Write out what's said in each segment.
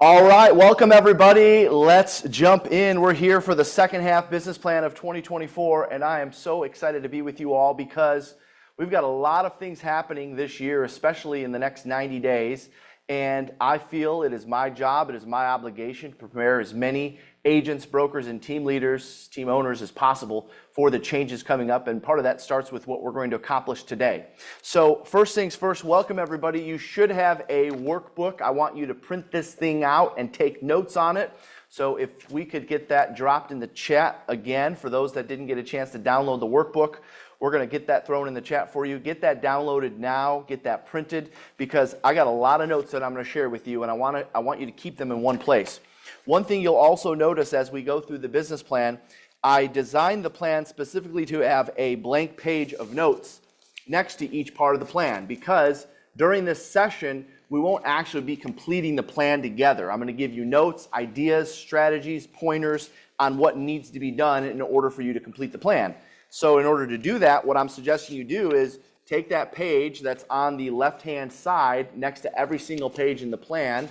All right, welcome everybody. Let's jump in. We're here for the second half business plan of 2024, and I am so excited to be with you all because we've got a lot of things happening this year, especially in the next 90 days, and I feel it is my job, it is my obligation to prepare as many agents, brokers, and team leaders, team owners as possible for the changes coming up, and part of that starts with what we're going to accomplish today. So first things first, welcome everybody. You should have a workbook. I want you to print this thing out and take notes on it. So if we could get that dropped in the chat again for those that didn't get a chance to download the workbook, we're going to get that thrown in the chat for you. Get that downloaded now, get that printed, because I got a lot of notes that I'm going to share with you, and I want you to keep them in one place. One thing you'll also notice as we go through the business plan, I designed the plan specifically to have a blank page of notes next to each part of the plan, because during this session, we won't actually be completing the plan together. I'm going to give you notes, ideas, strategies, pointers on what needs to be done in order for you to complete the plan. So in order to do that, what I'm suggesting you do is take that page that's on the left-hand side next to every single page in the plan.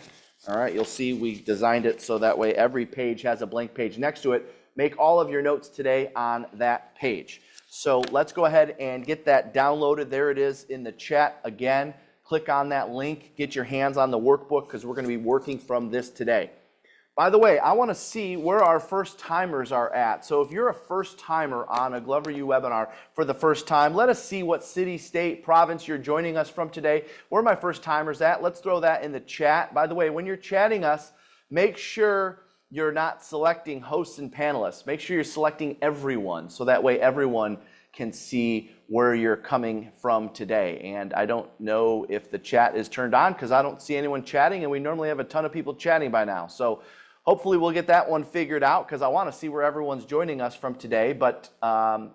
All right, you'll see we designed it so that way every page has a blank page next to it. Make all of your notes today on that page. So let's go ahead and get that downloaded. There it is in the chat again. Click on that link, get your hands on the workbook because we're going to be working from this today. By the way, I want to see where our first timers are at. So if you're a first timer on a Glover U webinar for the first time, let us see what city, state, province you're joining us from today. Where are my first timers at? Let's throw that in the chat. By the way, when you're chatting us, make sure you're not selecting hosts and panelists. Make sure you're selecting everyone, so that way everyone can see where you're coming from today. And I don't know if the chat is turned on because I don't see anyone chatting, and we normally have a ton of people chatting by now. So hopefully we'll get that one figured out because I want to see where everyone's joining us from today. But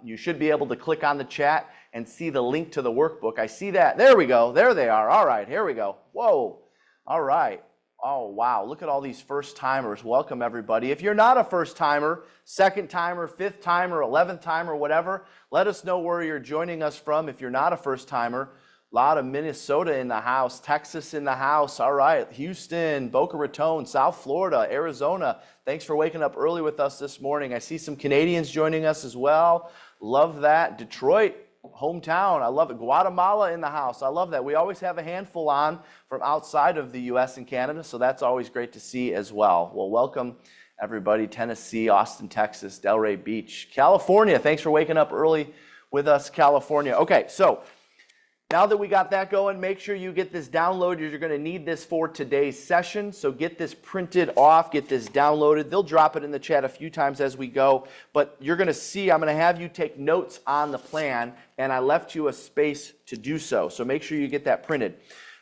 you should be able to click on the chat and see the link to the workbook. I see that. There we go. There they are. All right, here we go. Whoa. All right. Oh, wow. Look at all these first timers. Welcome, everybody. If you're not a first timer, second timer, fifth timer, 11th timer, whatever, let us know where you're joining us from. If you're not a first timer, a lot of Minnesota in the house, Texas in the house. All right. Houston, Boca Raton, South Florida, Arizona. Thanks for waking up early with us this morning. I see some Canadians joining us as well. Love that. Detroit, hometown. I love it. Guatemala in the house. I love that. We always have a handful on from outside of the U.S. and Canada, so that's always great to see as well. Well, welcome everybody. Tennessee, Austin, Texas, Delray Beach, California. Thanks for waking up early with us, California. Okay, so now that we got that going, make sure you get this downloaded. You're going to need this for today's session. So get this printed off, get this downloaded. They'll drop it in the chat a few times as we go. But you're going to see, I'm going to have you take notes on the plan, and I left you a space to do so. So make sure you get that printed.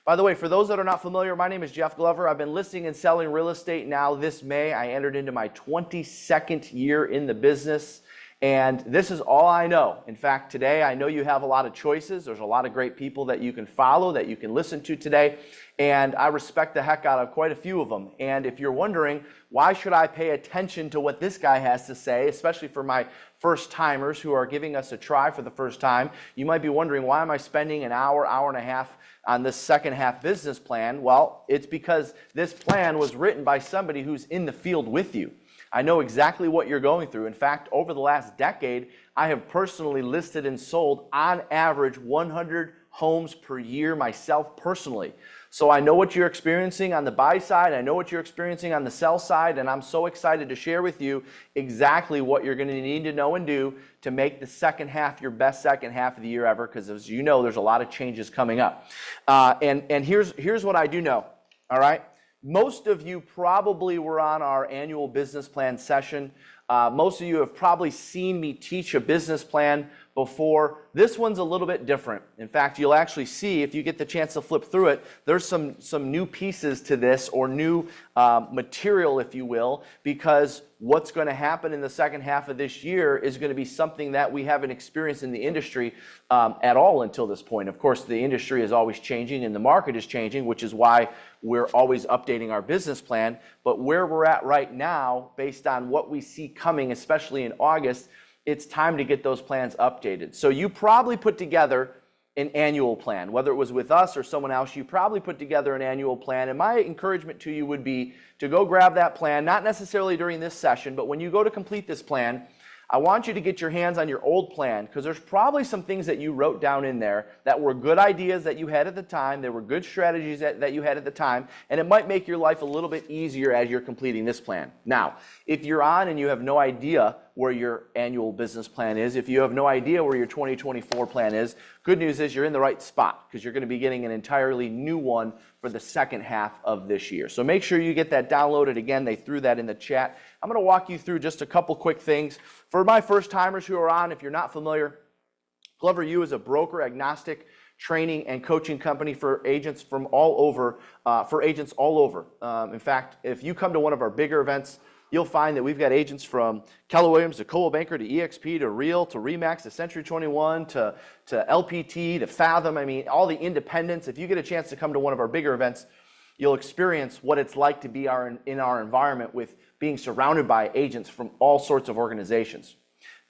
By the way, for those that are not familiar, my name is Jeff Glover. I've been listing and selling real estate now this May. I entered into my 22nd year in the business. And this is all I know. In fact, today I know you have a lot of choices. There's a lot of great people that you can follow, that you can listen to today. And I respect the heck out of quite a few of them. And if you're wondering, why should I pay attention to what this guy has to say, especially for my first timers who are giving us a try for the first time, you might be wondering, why am I spending an hour, hour and a half on this second half business plan? Well, it's because this plan was written by somebody who's in the field with you. I know exactly what you're going through. In fact, over the last decade, I have personally listed and sold on average 100 homes per year myself personally. So I know what you're experiencing on the buy side, I know what you're experiencing on the sell side, and I'm so excited to share with you exactly what you're going to need to know and do to make the second half your best second half of the year ever, because as you know, there's a lot of changes coming up. And here's what I do know, all right? Most of you probably were on our annual business plan session. Most of you have probably seen me teach a business plan before. This one's a little bit different. In fact, you'll actually see, if you get the chance to flip through it, there's some new pieces to this, or new material, if you will, because what's going to happen in the second half of this year is going to be something that we haven't experienced in the industry at all until this point. Of course, the industry is always changing and the market is changing, which is why we're always updating our business plan. But where we're at right now, based on what we see coming, especially in August, it's time to get those plans updated. So you probably put together an annual plan. Whether it was with us or someone else, you probably put together an annual plan. And my encouragement to you would be to go grab that plan, not necessarily during this session, but when you go to complete this plan, I want you to get your hands on your old plan, because there's probably some things that you wrote down in there that were good ideas that you had at the time. There were good strategies that you had at the time, and it might make your life a little bit easier as you're completing this plan. Now, if you're on and you have no idea where your annual business plan is, if you have no idea where your 2024 plan is, good news is you're in the right spot, because you're going to be getting an entirely new one for the second half of this year. So make sure you get that downloaded. Again, they threw that in the chat. I'm going to walk you through just a couple quick things. For my first timers who are on, if you're not familiar, Glover U is a broker agnostic training and coaching company for agents from all over, in fact, if you come to one of our bigger events, you'll find that we've got agents from Keller Williams to Coldwell Banker to EXP to Real to Remax to Century 21 to LPT to Fathom. I mean, all the independents. If you get a chance to come to one of our bigger events, you'll experience what it's like to be in our environment with being surrounded by agents from all sorts of organizations.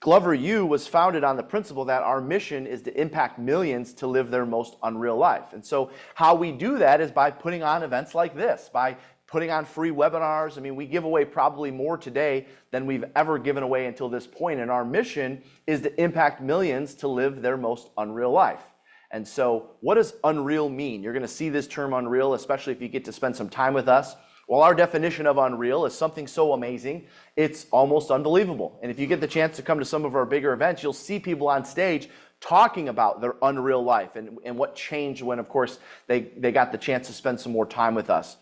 Glover U was founded on the principle that our mission is to impact millions to live their most unreal life. And so how we do that is by putting on events like this, by putting on free webinars. I mean, we give away probably more today than we've ever given away until this point. And our mission is to impact millions to live their most unreal life. And so what does unreal mean? You're going to see this term unreal, especially if you get to spend some time with us. Well, our definition of unreal is something so amazing, it's almost unbelievable. And if you get the chance to come to some of our bigger events, you'll see people on stage talking about their unreal life and what changed when, of course, they got the chance to spend some more time with us.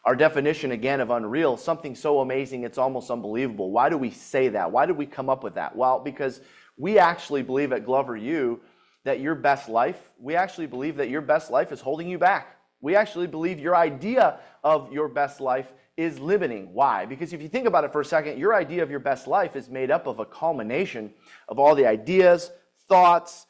Our definition, again, of unreal, something so amazing, it's almost unbelievable. Why do we say that? Why did we come up with that? Well, because we actually believe at Glover U that your best life, we actually believe that your best life is holding you back. We actually believe your idea of your best life is limiting. Why? Because if you think about it for a second, your idea of your best life is made up of a culmination of all the ideas, thoughts,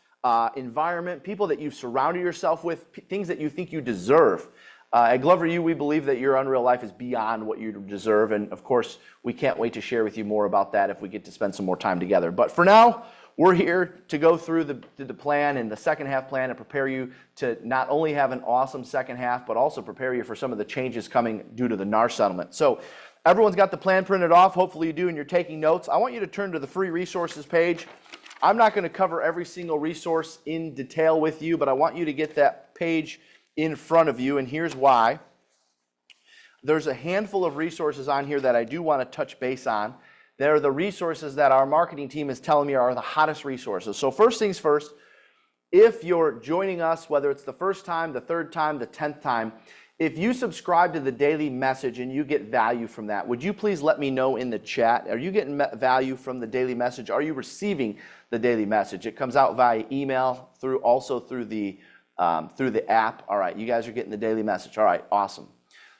environment, people that you've surrounded yourself with, things that you think you deserve. At Glover U, we believe that your unreal life is beyond what you deserve, and of course, we can't wait to share with you more about that if we get to spend some more time together. But for now, we're here to go through the plan and the second half plan and prepare you to not only have an awesome second half, but also prepare you for some of the changes coming due to the NAR settlement. So everyone's got the plan printed off. Hopefully you do, and you're taking notes. I want you to turn to the free resources page. I'm not going to cover every single resource in detail with you, but I want you to get that page in front of you, and here's why. There's a handful of resources on here that I do want to touch base on. They're the resources that our marketing team is telling me are the hottest resources. So first things first, if you're joining us, whether it's the first time, the third time, the 10th time, if you subscribe to the daily message and you get value from that, would you please let me know in the chat? Are you getting value from the daily message? Are you receiving the daily message? It comes out via email, also through the app. All right, you guys are getting the daily message. All right, awesome.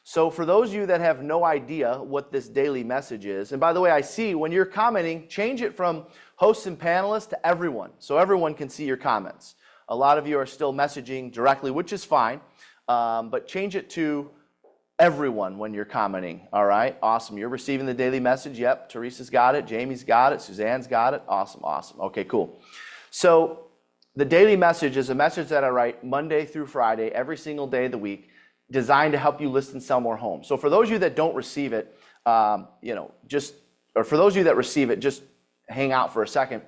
So for those of you that have no idea what this daily message is, and by the way, I see when you're commenting, change it from hosts and panelists to everyone, so everyone can see your comments. A lot of you are still messaging directly, which is fine, but change it to everyone when you're commenting. All right, awesome. You're receiving the daily message. Yep, Teresa's got it, Jamie's got it, Suzanne's got it. Awesome, awesome. Okay, cool. So the daily message is a message that I write Monday through Friday, every single day of the week, designed to help you list and sell more homes. So for those of you that don't receive it, for those of you that receive it, just hang out for a second.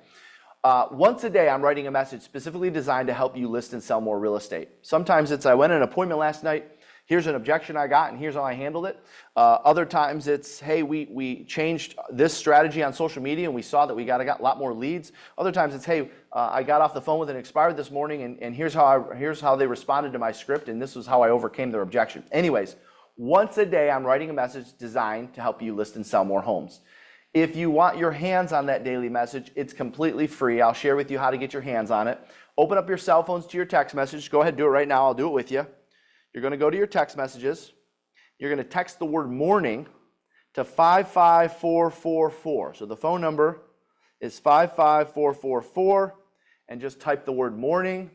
Once a day, I'm writing a message specifically designed to help you list and sell more real estate. Sometimes it's, I went on an appointment last night, here's an objection I got, and here's how I handled it. Other times it's, hey, we changed this strategy on social media, and we saw that we got a lot more leads. Other times it's, hey, I got off the phone with an expired this morning, and here's how they responded to my script, and this was how I overcame their objection. Anyways, once a day, I'm writing a message designed to help you list and sell more homes. If you want your hands on that daily message, it's completely free. I'll share with you how to get your hands on it. Open up your cell phones to your text message. Go ahead, do it right now. I'll do it with you. You're going to go to your text messages. You're going to text the word morning to 55444. So the phone number is 55444, and just type the word morning,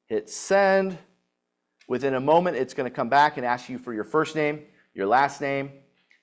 hit send. Within a moment, it's going to come back and ask you for your first name, your last name,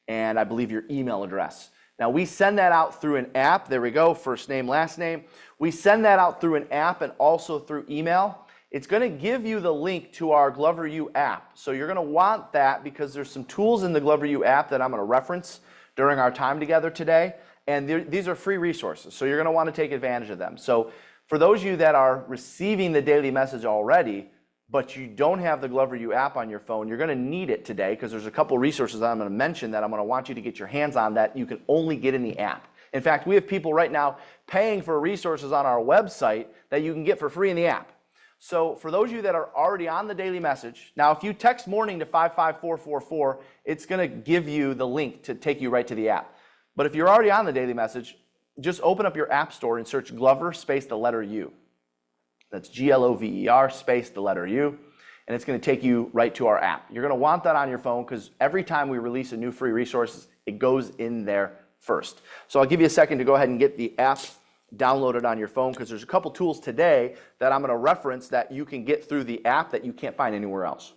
and I believe your email address. Now, we send that out through an app. There we go, first name, last name. We send that out through an app and also through email. it's going to give you the link to our Glover U app. So you're going to want that because there's some tools in the Glover U app that I'm going to reference during our time together today. And these are free resources, so you're going to want to take advantage of them. So for those of you that are receiving the daily message already, but you don't have the Glover U app on your phone, you're going to need it today because there's a couple resources that I'm going to mention that I'm going to want you to get your hands on that you can only get in the app. In fact, we have people right now paying for resources on our website that you can get for free in the app. So for those of you that are already on the daily message, now if you text morning to 55444, it's going to give you the link to take you right to the app. But if you're already on the daily message, just open up your app store and search Glover space the letter U. That's Glover space the letter U, and it's going to take you right to our app. You're going to want that on your phone because every time we release a new free resource, it goes in there first. So I'll give you a second to go ahead and get the app downloaded on your phone because there's a couple tools today that I'm going to reference that you can get through the app that you can't find anywhere else.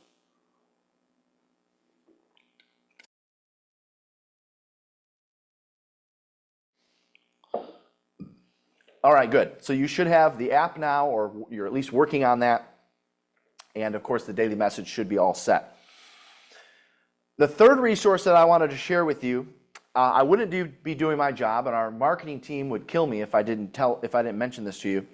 All right, good. So you should have the app now, or you're at least working on that. And of course, the daily message should be all set. The third resource that I wanted to share with you, I wouldn't be doing my job, and our marketing team would kill me if I didn't mention this to you.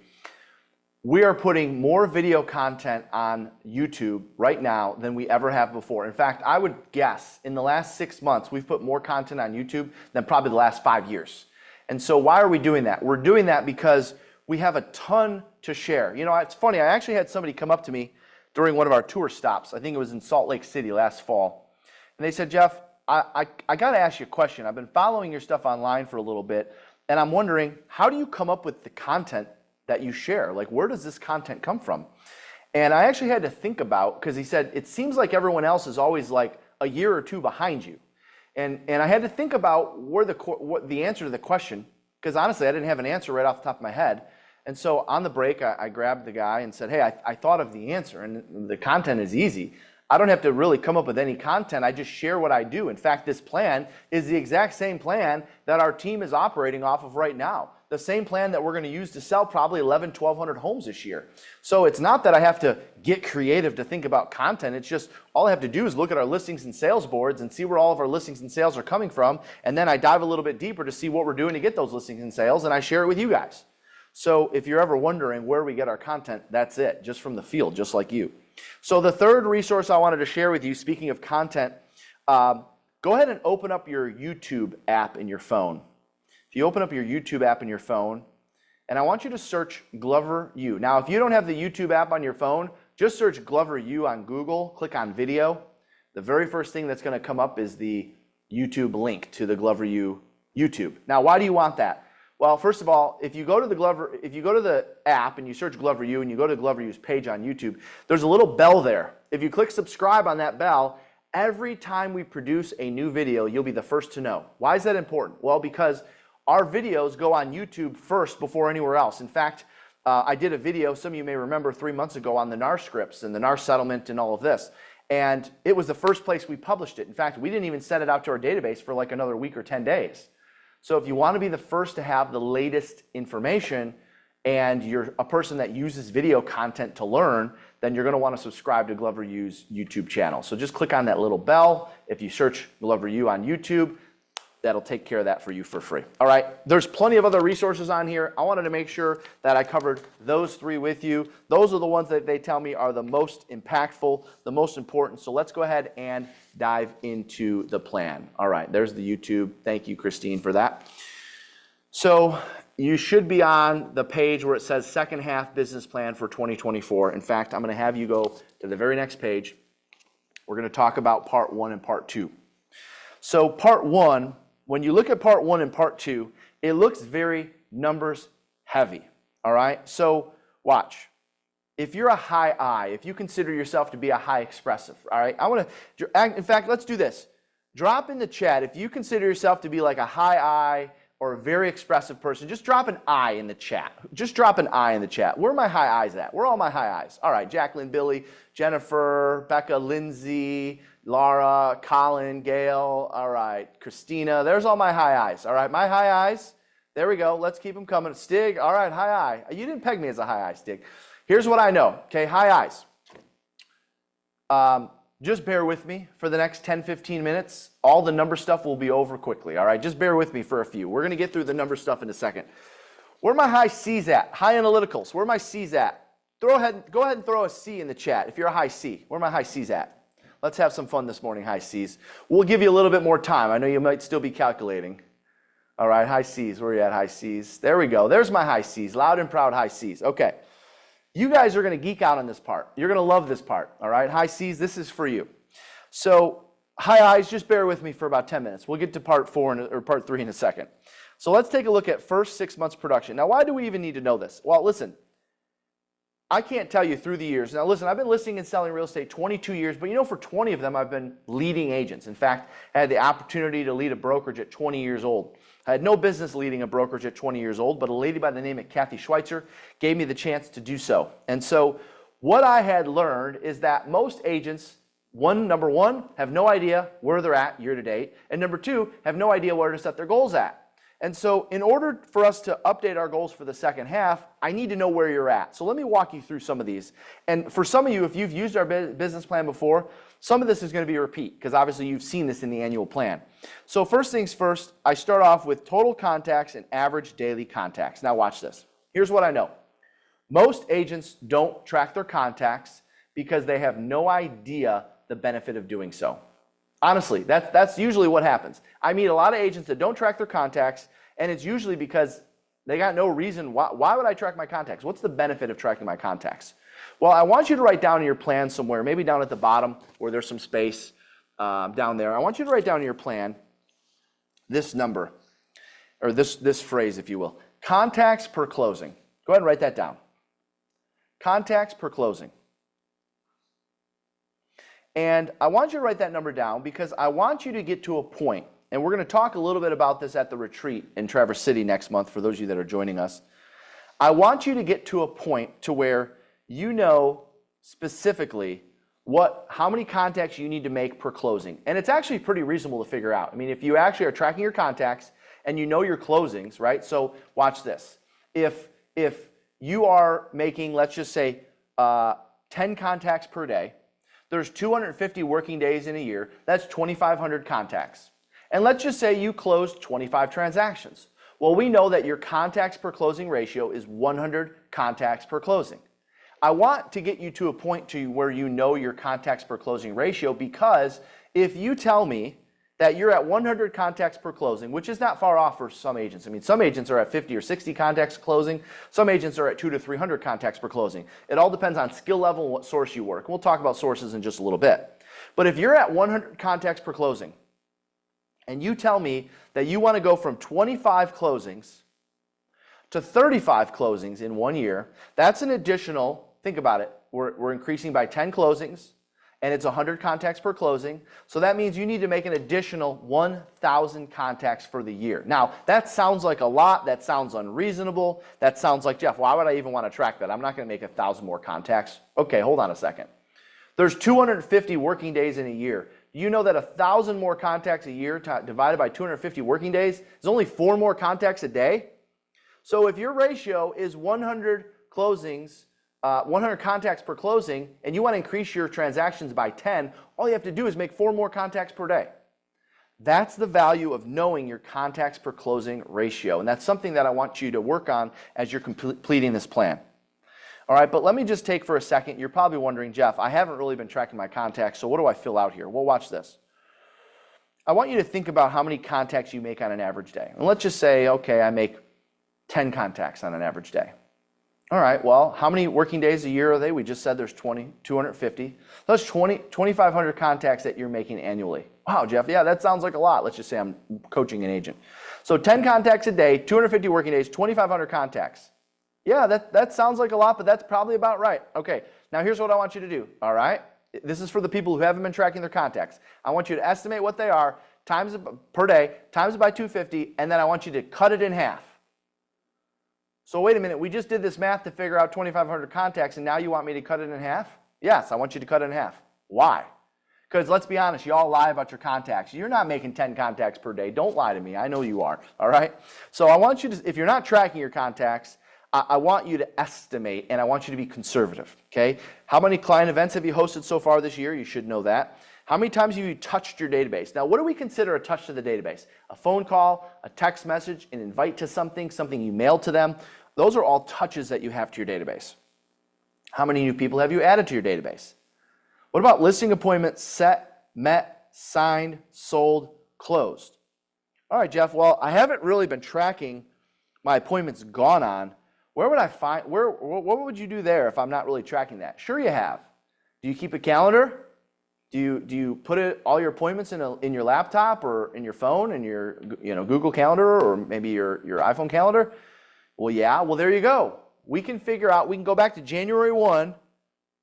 We are putting more video content on YouTube right now than we ever have before. In fact, I would guess in the last 6 months, we've put more content on YouTube than probably the last 5 years. And so why are we doing that? We're doing that because we have a ton to share. You know, it's funny, I actually had somebody come up to me during one of our tour stops. I think it was in Salt Lake City last fall. And they said, Jeff, I got to ask you a question. I've been following your stuff online for a little bit, and I'm wondering, how do you come up with the content that you share? Like, where does this content come from? And I actually had to think about, because he said, it seems like everyone else is always like a year or two behind you. And I had to think about what the answer to the question, because honestly, I didn't have an answer right off the top of my head. And so on the break, I grabbed the guy and said, hey, I thought of the answer, and the content is easy. I don't have to really come up with any content. I just share what I do. In fact, this plan is the exact same plan that our team is operating off of right now. The same plan that we're going to use to sell probably 1,100 homes this year. So it's not that I have to get creative to think about content. It's just all I have to do is look at our listings and sales boards and see where all of our listings and sales are coming from. And then I dive a little bit deeper to see what we're doing to get those listings and sales, and I share it with you guys. So if you're ever wondering where we get our content, that's it, just from the field, just like you. So the third resource I wanted to share with you, speaking of content, go ahead and open up your YouTube app in your phone. If you open up your YouTube app in your phone, and I want you to search Glover U. Now, if you don't have the YouTube app on your phone, just search Glover U on Google, click on video. The very first thing that's going to come up is the YouTube link to the Glover U YouTube. Now, why do you want that? Well, first of all, if you go to the app and you search Glover U and you go to Glover U's page on YouTube, there's a little bell there. If you click subscribe on that bell, every time we produce a new video, you'll be the first to know. Why is that important? Well, because our videos go on YouTube first before anywhere else. In fact, I did a video, some of you may remember, 3 months ago on the NAR scripts and the NAR settlement and all of this. And it was the first place we published it. In fact, we didn't even send it out to our database for like another week or 10 days. So if you want to be the first to have the latest information and you're a person that uses video content to learn, then you're going to want to subscribe to Glover U's YouTube channel. So just click on that little bell. If you search Glover U on YouTube, that'll take care of that for you for free. All right, there's plenty of other resources on here. I wanted to make sure that I covered those three with you. Those are the ones that they tell me are the most impactful, the most important. So let's go ahead and dive into the plan. All right, there's the YouTube. Thank you, Christine, for that. So you should be on the page where it says second half business plan for 2024. In fact, I'm going to have you go to the very next page. We're going to talk about part 1 and part 2. So part 1, when you look at part 1 and part 2, it looks very numbers heavy, all right? So watch. If you're a high I, if you consider yourself to be a high expressive, all right? In fact, let's do this. Drop in the chat if you consider yourself to be like a high I or a very expressive person. Just drop an I in the chat. Just drop an I in the chat. Where are my high I's at? Where are all my high I's? All right, Jacqueline, Billy, Jennifer, Becca, Lindsay, Laura, Colin, Gail, all right, Christina. There's all my high I's, all right? My high I's, there we go. Let's keep them coming. Stig, all right, high I. You didn't peg me as a high I, Stig. Here's what I know, okay? High eyes. Just bear with me for the next 10, 15 minutes. All the number stuff will be over quickly, all right? Just bear with me for a few. We're going to get through the number stuff in a second. Where are my high C's at? High analyticals. Where are my C's at? Go ahead and throw a C in the chat if you're a high C. Where are my high C's at? Let's have some fun this morning, high C's. We'll give you a little bit more time. I know you might still be calculating. All right, high C's. Where are you at, high C's? There we go. There's my high C's. Loud and proud high C's. Okay. You guys are going to geek out on this part. You're going to love this part, all right? High C's, this is for you. So high I's, just bear with me for about 10 minutes. We'll get to part 3 in a second. So let's take a look at first 6 months production. Now, why do we even need to know this? Well, listen, I can't tell you through the years. Now, listen, I've been listing and selling real estate 22 years, but you know, for 20 of them, I've been leading agents. In fact, I had the opportunity to lead a brokerage at 20 years old. I had no business leading a brokerage at 20 years old, but a lady by the name of Kathy Schweitzer gave me the chance to do so. And so what I had learned is that most agents, number one, have no idea where they're at year to date, and number two, have no idea where to set their goals at. And so in order for us to update our goals for the second half, I need to know where you're at. So let me walk you through some of these. And for some of you, if you've used our business plan before, some of this is going to be a repeat because obviously you've seen this in the annual plan. So first things first, I start off with total contacts and average daily contacts. Now watch this. Here's what I know. Most agents don't track their contacts because they have no idea the benefit of doing so. Honestly, that's usually what happens. I meet a lot of agents that don't track their contacts, and it's usually because they got no reason. Why would I track my contacts? What's the benefit of tracking my contacts? Well, I want you to write down in your plan somewhere, maybe down at the bottom where there's some space down there. I want you to write down in your plan this number, or this phrase, if you will. Contacts per closing. Go ahead and write that down. Contacts per closing. And I want you to write that number down because I want you to get to a point, and we're going to talk a little bit about this at the retreat in Traverse City next month for those of you that are joining us. I want you to get to a point to where you know specifically how many contacts you need to make per closing. And it's actually pretty reasonable to figure out. I mean, if you actually are tracking your contacts and you know your closings, right? So watch this. If you are making, let's just say, 10 contacts per day, there's 250 working days in a year. That's 2,500 contacts. And let's just say you closed 25 transactions. Well, we know that your contacts per closing ratio is 100 contacts per closing. I want to get you to a point to where you know your contacts per closing ratio, because if you tell me that you're at 100 contacts per closing, which is not far off for some agents. I mean, some agents are at 50 or 60 contacts closing. Some agents are at 200 to 300 contacts per closing. It all depends on skill level and what source you work. We'll talk about sources in just a little bit. But if you're at 100 contacts per closing and you tell me that you want to go from 25 closings to 35 closings in 1 year, that's an additional, think about it, we're increasing by 10 closings, and it's 100 contacts per closing. So that means you need to make an additional 1,000 contacts for the year. Now, that sounds like a lot. That sounds unreasonable. That sounds like, Jeff, why would I even want to track that? I'm not going to make 1,000 more contacts. Okay, hold on a second. There's 250 working days in a year. You know that 1,000 more contacts a year divided by 250 working days is only 4 more contacts a day? So if your ratio is 100 closings, 100 contacts per closing, and you want to increase your transactions by 10, all you have to do is make 4 more contacts per day. That's the value of knowing your contacts per closing ratio, and that's something that I want you to work on as you're completing this plan. All right, but let me just take for a second. You're probably wondering, Jeff, I haven't really been tracking my contacts, so what do I fill out here? Well, watch this. I want you to think about how many contacts you make on an average day. And let's just say, okay, I make 10 contacts on an average day. All right, well, how many working days a year are they? We just said there's 250. That's 2,500 contacts that you're making annually. Wow, Jeff, yeah, that sounds like a lot. Let's just say I'm coaching an agent. So 10 contacts a day, 250 working days, 2,500 contacts. Yeah, that sounds like a lot, but that's probably about right. Okay, now here's what I want you to do, all right? This is for the people who haven't been tracking their contacts. I want you to estimate what they are per day, times it by 250, and then I want you to cut it in half. So wait a minute, we just did this math to figure out 2,500 contacts, and now you want me to cut it in half? Yes, I want you to cut it in half. Why? Because let's be honest, you all lie about your contacts. You're not making 10 contacts per day. Don't lie to me. I know you are, all right? So I want you to, if you're not tracking your contacts, I want you to estimate, and I want you to be conservative, okay? How many client events have you hosted so far this year? You should know that. How many times have you touched your database? Now, what do we consider a touch to the database? A phone call, a text message, an invite to something, something you mailed to them. Those are all touches that you have to your database. How many new people have you added to your database? What about listing appointments set, met, signed, sold, closed? All right, Jeff, well, I haven't really been tracking my appointments gone on. Where would I find, what would you do there if I'm not really tracking that? Sure you have. Do you keep a calendar? Do you put all your appointments in your laptop or in your phone, in your Google Calendar or maybe your iPhone calendar? Well, yeah, well, there you go. We can figure out, we can go back to January 1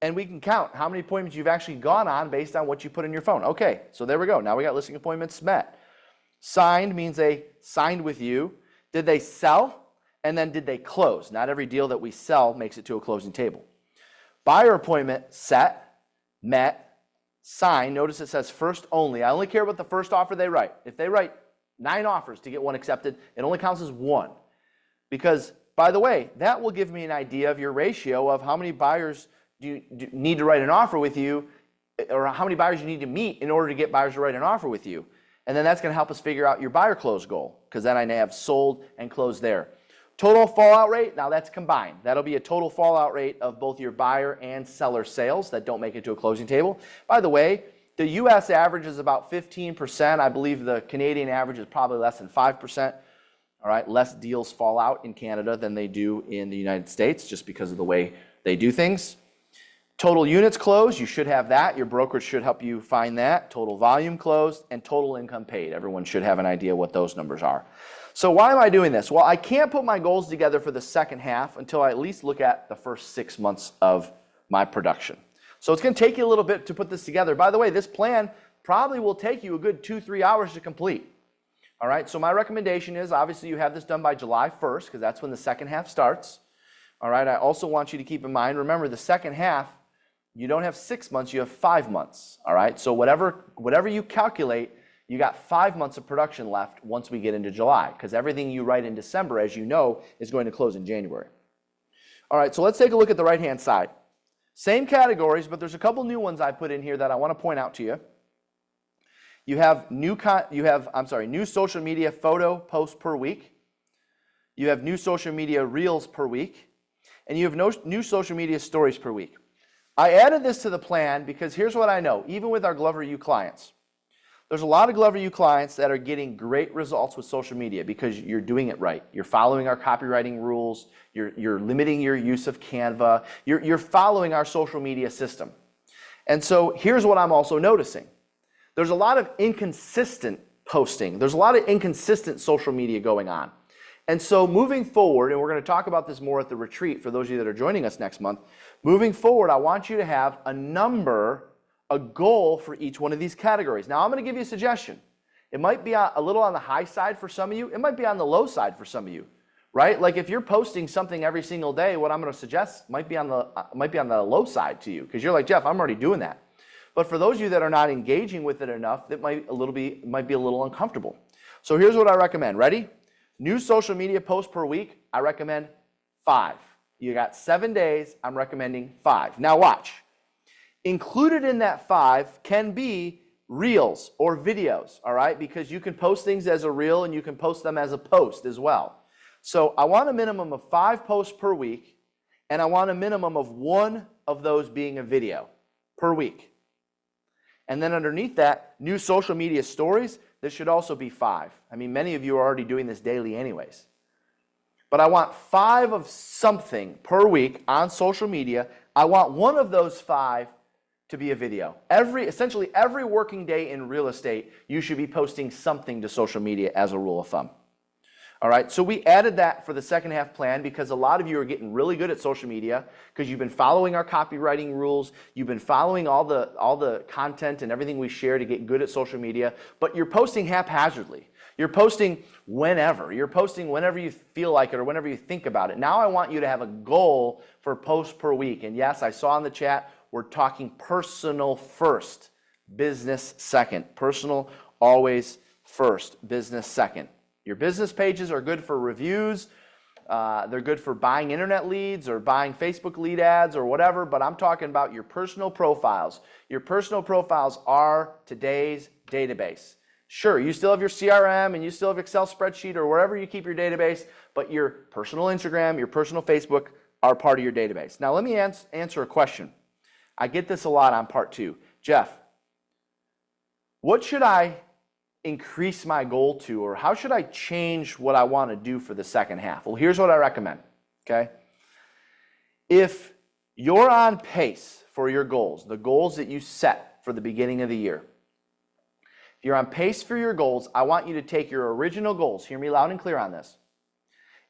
and we can count how many appointments you've actually gone on based on what you put in your phone. Okay, so there we go. Now we got listing appointments met. Signed means they signed with you. Did they sell? And then did they close? Not every deal that we sell makes it to a closing table. Buyer appointment set, met, signed. Notice it says first only. I only care about the first offer they write. If they write 9 offers to get one accepted, it only counts as 1. Because, by the way, that will give me an idea of your ratio of how many buyers do you need to write an offer with you, or how many buyers you need to meet in order to get buyers to write an offer with you. And then that's going to help us figure out your buyer close goal, because then I have sold and closed there. Total fallout rate, now that's combined. That'll be a total fallout rate of both your buyer and seller sales that don't make it to a closing table. By the way, the U.S. average is about 15%. I believe the Canadian average is probably less than 5%. All right, less deals fall out in Canada than they do in the United States just because of the way they do things. Total units closed, you should have that. Your brokerage should help you find that. Total volume closed and total income paid. Everyone should have an idea what those numbers are. So why am I doing this? Well, I can't put my goals together for the second half until I at least look at the first 6 months of my production. So it's going to take you a little bit to put this together. By the way, this plan probably will take you a good 2-3 hours to complete. All right, so my recommendation is obviously you have this done by July 1st because that's when the second half starts. All right, I also want you to keep in mind, remember the second half, you don't have 6 months, you have 5 months. All right, so whatever you calculate, you got 5 months of production left once we get into July because everything you write in December, as you know, is going to close in January. All right, so let's take a look at the right-hand side. Same categories, but there's a couple new ones I put in here that I want to point out to you. You have new social media photo posts per week. You have new social media reels per week. And you have new social media stories per week. I added this to the plan because here's what I know, even with our Glover U clients. There's a lot of Glover U clients that are getting great results with social media because you're doing it right. You're following our copywriting rules. You're limiting your use of Canva. You're following our social media system. And so here's what I'm also noticing. There's a lot of inconsistent posting. There's a lot of inconsistent social media going on. And so moving forward, and we're going to talk about this more at the retreat for those of you that are joining us next month, moving forward, I want you to have a number, a goal for each one of these categories. Now, I'm going to give you a suggestion. It might be a little on the high side for some of you. It might be on the low side for some of you, right? Like if you're posting something every single day, what I'm going to suggest might be on the low side to you because you're like, Jeff, I'm already doing that. But for those of you that are not engaging with it enough, it might be a little uncomfortable. So here's what I recommend. Ready? New social media posts per week, I recommend 5. You got 7 days, I'm recommending 5. Now watch. Included in that 5 can be reels or videos, all right? Because you can post things as a reel and you can post them as a post as well. So I want a minimum of 5 posts per week, and I want a minimum of 1 of those being a video per week. And then underneath that, new social media stories, this should also be 5. I mean, many of you are already doing this daily anyways. But I want 5 of something per week on social media. I want 1 of those 5 to be a video. Essentially every working day in real estate, you should be posting something to social media as a rule of thumb. All right, so we added that for the second half plan because a lot of you are getting really good at social media because you've been following our copywriting rules, you've been following all the content and everything we share to get good at social media, but you're posting haphazardly. You're posting whenever. You're posting whenever you feel like it or whenever you think about it. Now I want you to have a goal for posts per week. And yes, I saw in the chat, we're talking personal first, business second. Personal always first, business second. Your business pages are good for reviews, They're good for buying internet leads or buying Facebook lead ads or whatever, but I'm talking about your personal profiles. Your personal profiles are today's database. Sure, you still have your CRM and you still have Excel spreadsheet or wherever you keep your database, but your personal Instagram, your personal Facebook are part of your database. Now let me answer a question. I get this a lot on part 2. Jeff, what should I increase my goal to, or how should I change what I want to do for the second half? Well, here's what I recommend, okay? If you're on pace for your goals, the goals that you set for the beginning of the year, if you're on pace for your goals, I want you to take your original goals. Hear me loud and clear on this.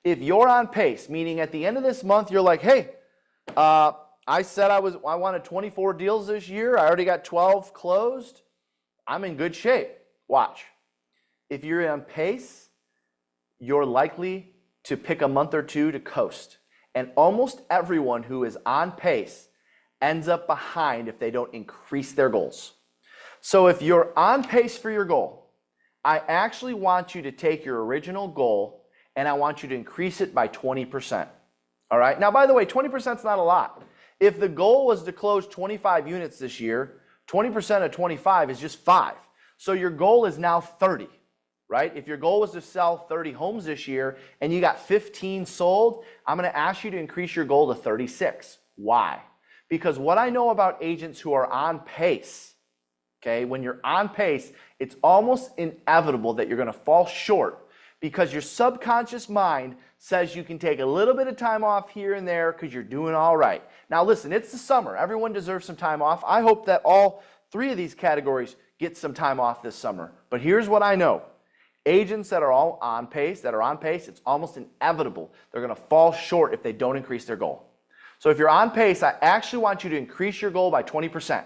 If you're on pace, meaning at the end of this month, you're like, hey, I said I wanted 24 deals this year. I already got 12 closed. I'm in good shape. Watch. If you're on pace, you're likely to pick a month or two to coast. And almost everyone who is on pace ends up behind if they don't increase their goals. So if you're on pace for your goal, I actually want you to take your original goal and I want you to increase it by 20%. All right? Now, by the way, 20% is not a lot. If the goal was to close 25 units this year, 20% of 25 is just 5. So your goal is now 30, right? If your goal was to sell 30 homes this year and you got 15 sold, I'm going to ask you to increase your goal to 36. Why? Because what I know about agents who are on pace, okay, when you're on pace, it's almost inevitable that you're going to fall short because your subconscious mind says you can take a little bit of time off here and there because you're doing all right. Now listen, it's the summer. Everyone deserves some time off. I hope that all 3 of these categories get some time off this summer. But here's what I know. Agents that are all on pace, it's almost inevitable they're going to fall short if they don't increase their goal. So if you're on pace, I actually want you to increase your goal by 20%.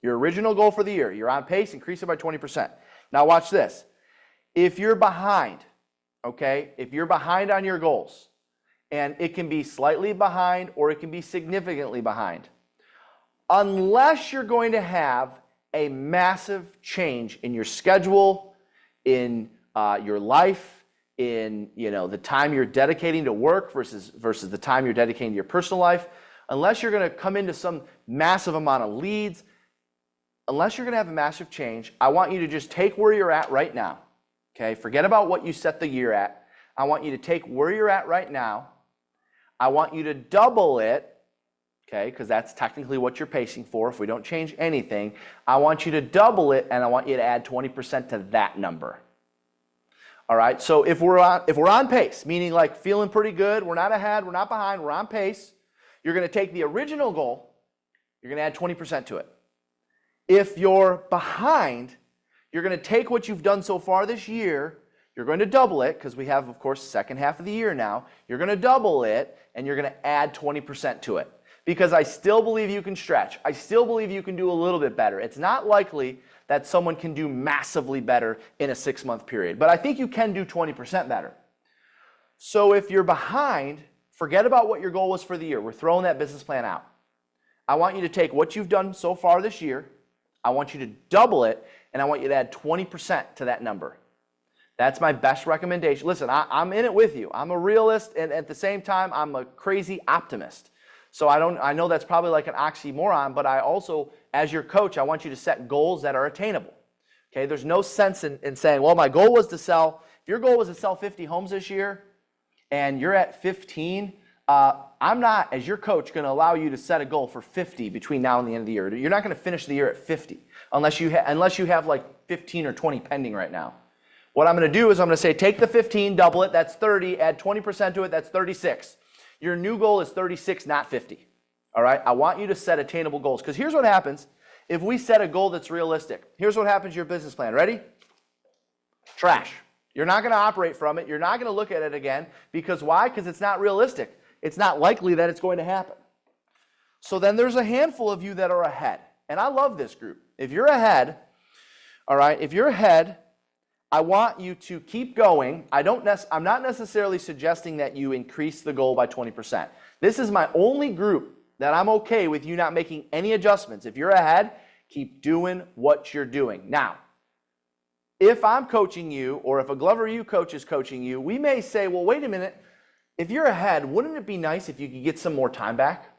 Your original goal for the year, you're on pace, increase it by 20%. Now watch this. If you're behind, okay, if you're behind on your goals, and it can be slightly behind or it can be significantly behind, unless you're going to have a massive change in your schedule, in your life, in the time you're dedicating to work versus the time you're dedicating to your personal life, unless you're going to come into some massive amount of leads, unless you're going to have a massive change, I want you to just take where you're at right now. Okay, forget about what you set the year at. I want you to take where you're at right now. I want you to double it. Okay, because that's technically what you're pacing for. If we don't change anything, I want you to double it, and I want you to add 20% to that number. All right. So if we're on pace, meaning like feeling pretty good, we're not ahead, we're not behind, we're on pace. You're going to take the original goal, you're going to add 20% to it. If you're behind, you're going to take what you've done so far this year. You're going to double it because we have, of course, second half of the year now. You're going to double it, and you're going to add 20% to it. Because I still believe you can stretch. I still believe you can do a little bit better. It's not likely that someone can do massively better in a 6-month period, but I think you can do 20% better. So if you're behind, forget about what your goal was for the year. We're throwing that business plan out. I want you to take what you've done so far this year, I want you to double it, and I want you to add 20% to that number. That's my best recommendation. Listen, I'm in it with you. I'm a realist, and at the same time, I'm a crazy optimist. So I know that's probably like an oxymoron, but I also, as your coach, I want you to set goals that are attainable. Okay, there's no sense in saying, well, my goal was to sell, if your goal was to sell 50 homes this year and you're at 15, I'm not, as your coach, going to allow you to set a goal for 50 between now and the end of the year. You're not going to finish the year at 50 unless you have like 15 or 20 pending right now. What I'm going to do is I'm going to say, take the 15, double it, that's 30, add 20% to it, that's 36. Your new goal is 36, not 50. All right? I want you to set attainable goals. Because here's what happens if we set a goal that's realistic. Here's what happens to your business plan. Ready? Trash. You're not going to operate from it. You're not going to look at it again. Because why? Because it's not realistic. It's not likely that it's going to happen. So then there's a handful of you that are ahead. And I love this group. If you're ahead, all right, if you're ahead, I want you to keep going. I'm not necessarily suggesting that you increase the goal by 20%. This is my only group that I'm okay with you not making any adjustments. If you're ahead, keep doing what you're doing. Now, if I'm coaching you, or if a Glover U coach is coaching you, we may say, well, wait a minute, if you're ahead, wouldn't it be nice if you could get some more time back?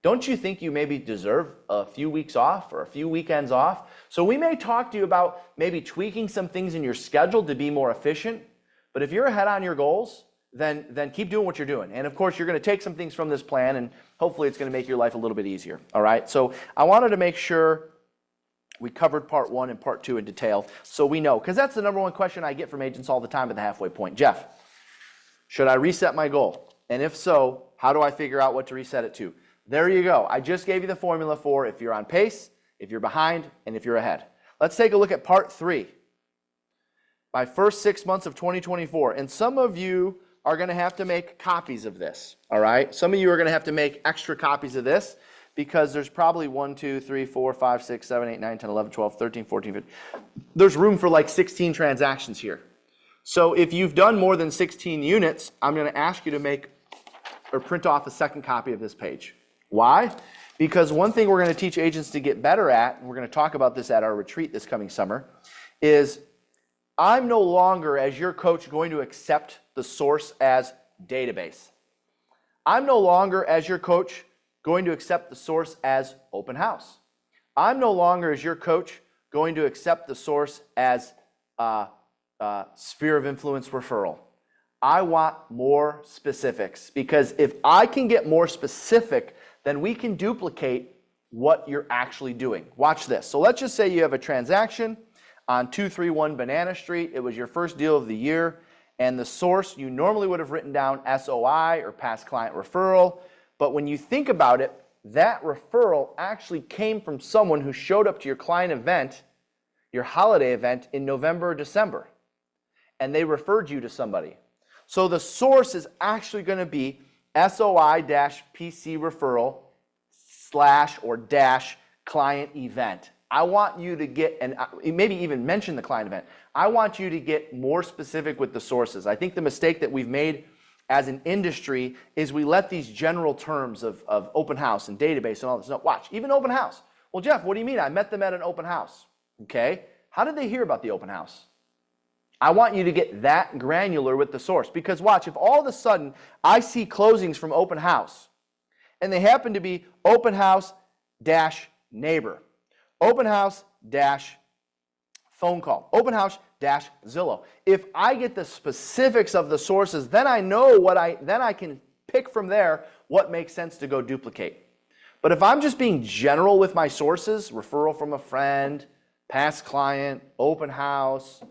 Don't you think you maybe deserve a few weeks off or a few weekends off? So we may talk to you about maybe tweaking some things in your schedule to be more efficient. But if you're ahead on your goals, then keep doing what you're doing. And of course, you're going to take some things from this plan, and hopefully it's going to make your life a little bit easier. All right. So I wanted to make sure we covered part 1 and part 2 in detail so we know, because that's the number one question I get from agents all the time at the halfway point. Jeff, should I reset my goal? And if so, how do I figure out what to reset it to? There you go. I just gave you the formula for if you're on pace, if you're behind, and if you're ahead. Let's take a look at part 3. My first 6 months of 2024. And some of you are going to have to make copies of this. All right? Some of you are going to have to make extra copies of this because there's probably 1, 2, 3, 4, 5, 6, 7, 8, 9, 10, 11, 12, 13, 14, 15. There's room for like 16 transactions here. So if you've done more than 16 units, I'm going to ask you to make or print off a second copy of this page. Why? Because one thing we're going to teach agents to get better at, and we're going to talk about this at our retreat this coming summer, is I'm no longer, as your coach, going to accept the source as database. I'm no longer, as your coach, going to accept the source as open house. I'm no longer, as your coach, going to accept the source as sphere of influence referral. I want more specifics, because if I can get more specific, then we can duplicate what you're actually doing. Watch this. So let's just say you have a transaction on 231 Banana Street. It was your first deal of the year, and the source you normally would have written down SOI or past client referral, but when you think about it, that referral actually came from someone who showed up to your client event, your holiday event in November or December, and they referred you to somebody. So the source is actually going to be SOI-PC referral / or - client event. I want you to get, and maybe even mention the client event. I want you to get more specific with the sources. I think the mistake that we've made as an industry is we let these general terms of open house and database and all this. No, watch, even open house. Well, Jeff, what do you mean? I met them at an open house. Okay. How did they hear about the open house? I want you to get that granular with the source, because watch, if all of a sudden I see closings from open house and they happen to be open house - neighbor, open house - phone call, open house - Zillow. If I get the specifics of the sources, then I know then I can pick from there what makes sense to go duplicate. But if I'm just being general with my sources, referral from a friend, past client, open house,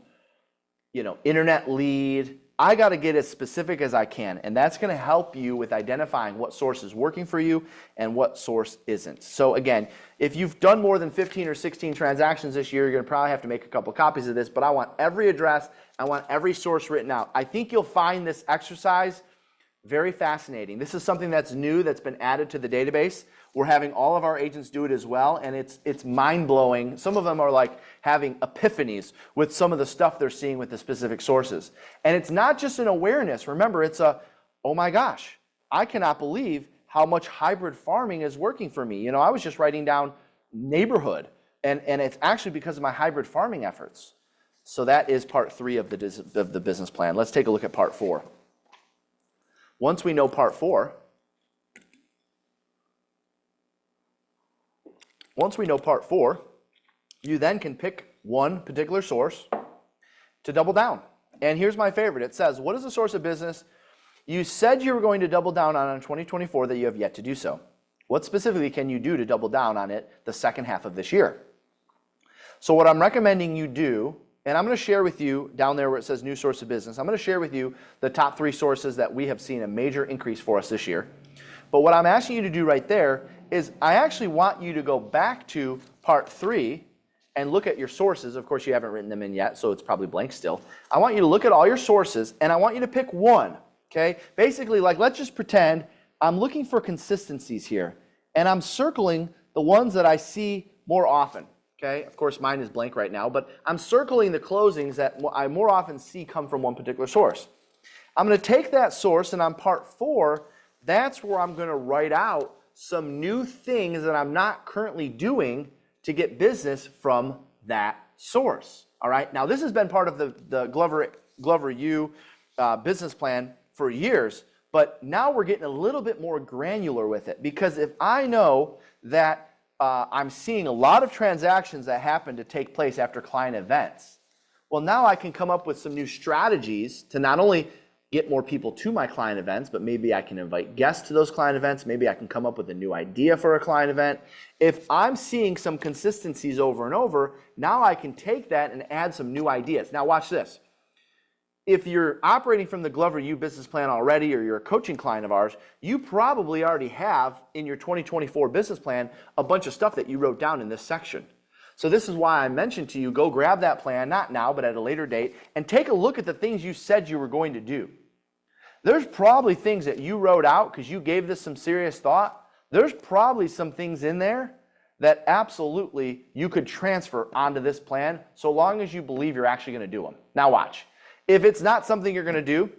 internet lead, I got to get as specific as I can. And that's going to help you with identifying what source is working for you and what source isn't. So again, if you've done more than 15 or 16 transactions this year, you're going to probably have to make a couple copies of this, but I want every address, I want every source written out. I think you'll find this exercise very fascinating. This is something that's new, that's been added to the database. We're having all of our agents do it as well, and it's mind-blowing. Some of them are like having epiphanies with some of the stuff they're seeing with the specific sources. And it's not just an awareness. Remember, it's oh my gosh, I cannot believe how much hybrid farming is working for me. I was just writing down neighborhood, and it's actually because of my hybrid farming efforts. So that is part 3 of the business plan. Let's take a look at part 4. Once we know part 4, you then can pick one particular source to double down. And here's my favorite. It says, what is the source of business you said you were going to double down on in 2024 that you have yet to do so? What specifically can you do to double down on it the second half of this year? So what I'm recommending you do, and I'm going to share with you down there where it says new source of business, I'm going to share with you the top 3 sources that we have seen a major increase for us this year. But what I'm asking you to do right there is I actually want you to go back to part 3 and look at your sources. Of course, you haven't written them in yet, so it's probably blank still. I want you to look at all your sources, and I want you to pick one, okay? Basically, like, let's just pretend I'm looking for consistencies here, and I'm circling the ones that I see more often, okay? Of course, mine is blank right now, but I'm circling the closings that I more often see come from one particular source. I'm going to take that source, and on part 4, that's where I'm going to write out some new things that I'm not currently doing to get business from that source. All right. Now, this has been part of the Glover U business plan for years, But now we're getting a little bit more granular with it, because if I know that I'm seeing a lot of transactions that happen to take place after client events, well, now I can come up with some new strategies to not only get more people to my client events, but maybe I can invite guests to those client events. Maybe I can come up with a new idea for a client event. If I'm seeing some consistencies over and over, now I can take that and add some new ideas. Now watch this. If you're operating from the Glover U business plan already, or you're a coaching client of ours, you probably already have in your 2024 business plan a bunch of stuff that you wrote down in this section. So this is why I mentioned to you, go grab that plan, not now, but at a later date, and take a look at the things you said you were going to do. There's probably things that you wrote out because you gave this some serious thought. There's probably some things in there that absolutely you could transfer onto this plan, so long as you believe you're actually going to do them. Now watch. If it's not something you're going to do,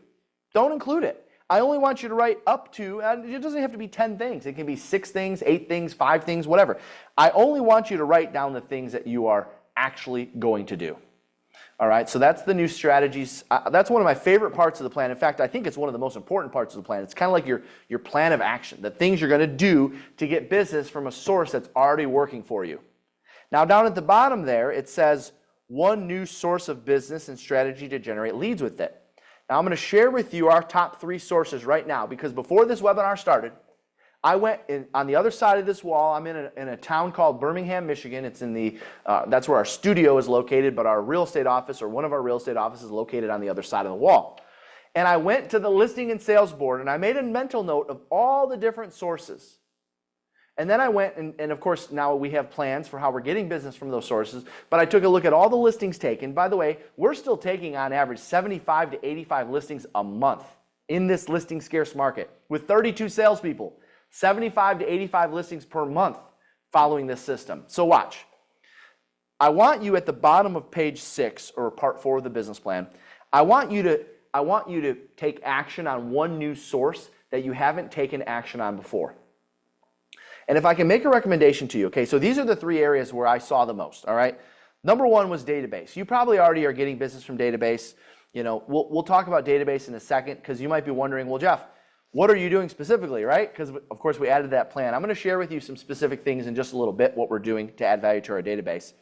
don't include it. I only want you to write up to, and it doesn't have to be 10 things. It can be 6 things, 8 things, 5 things, whatever. I only want you to write down the things that you are actually going to do. All right, so that's the new strategies. That's one of my favorite parts of the plan. In fact, I think it's one of the most important parts of the plan. It's kind of like your plan of action, the things you're going to do to get business from a source that's already working for you. Now, down at the bottom there, it says one new source of business and strategy to generate leads with it. Now, I'm going to share with you our top 3 sources right now, because before this webinar started, I went on the other side of this wall. I'm in a town called Birmingham, Michigan. It's in the, that's where our studio is located, but our real estate office, or one of our real estate offices, is located on the other side of the wall. And I went to the listing and sales board, and I made a mental note of all the different sources. And then I went, and of course, now we have plans for how we're getting business from those sources, but I took a look at all the listings taken. By the way, we're still taking on average 75 to 85 listings a month in this listing scarce market with 32 salespeople. 75 to 85 listings per month following this system. So watch. I want you at the bottom of page 6, or part 4 of the business plan, I want you to take action on one new source that you haven't taken action on before. And if I can make a recommendation to you, okay, so these are the 3 areas where I saw the most, all right? Number 1 was database. You probably already are getting business from database. You know, we'll talk about database in a second, because you might be wondering, well, Jeff, what are you doing specifically, right? Because, of course, we added that plan. I'm going to share with you some specific things in just a little bit, what we're doing to add value to our database.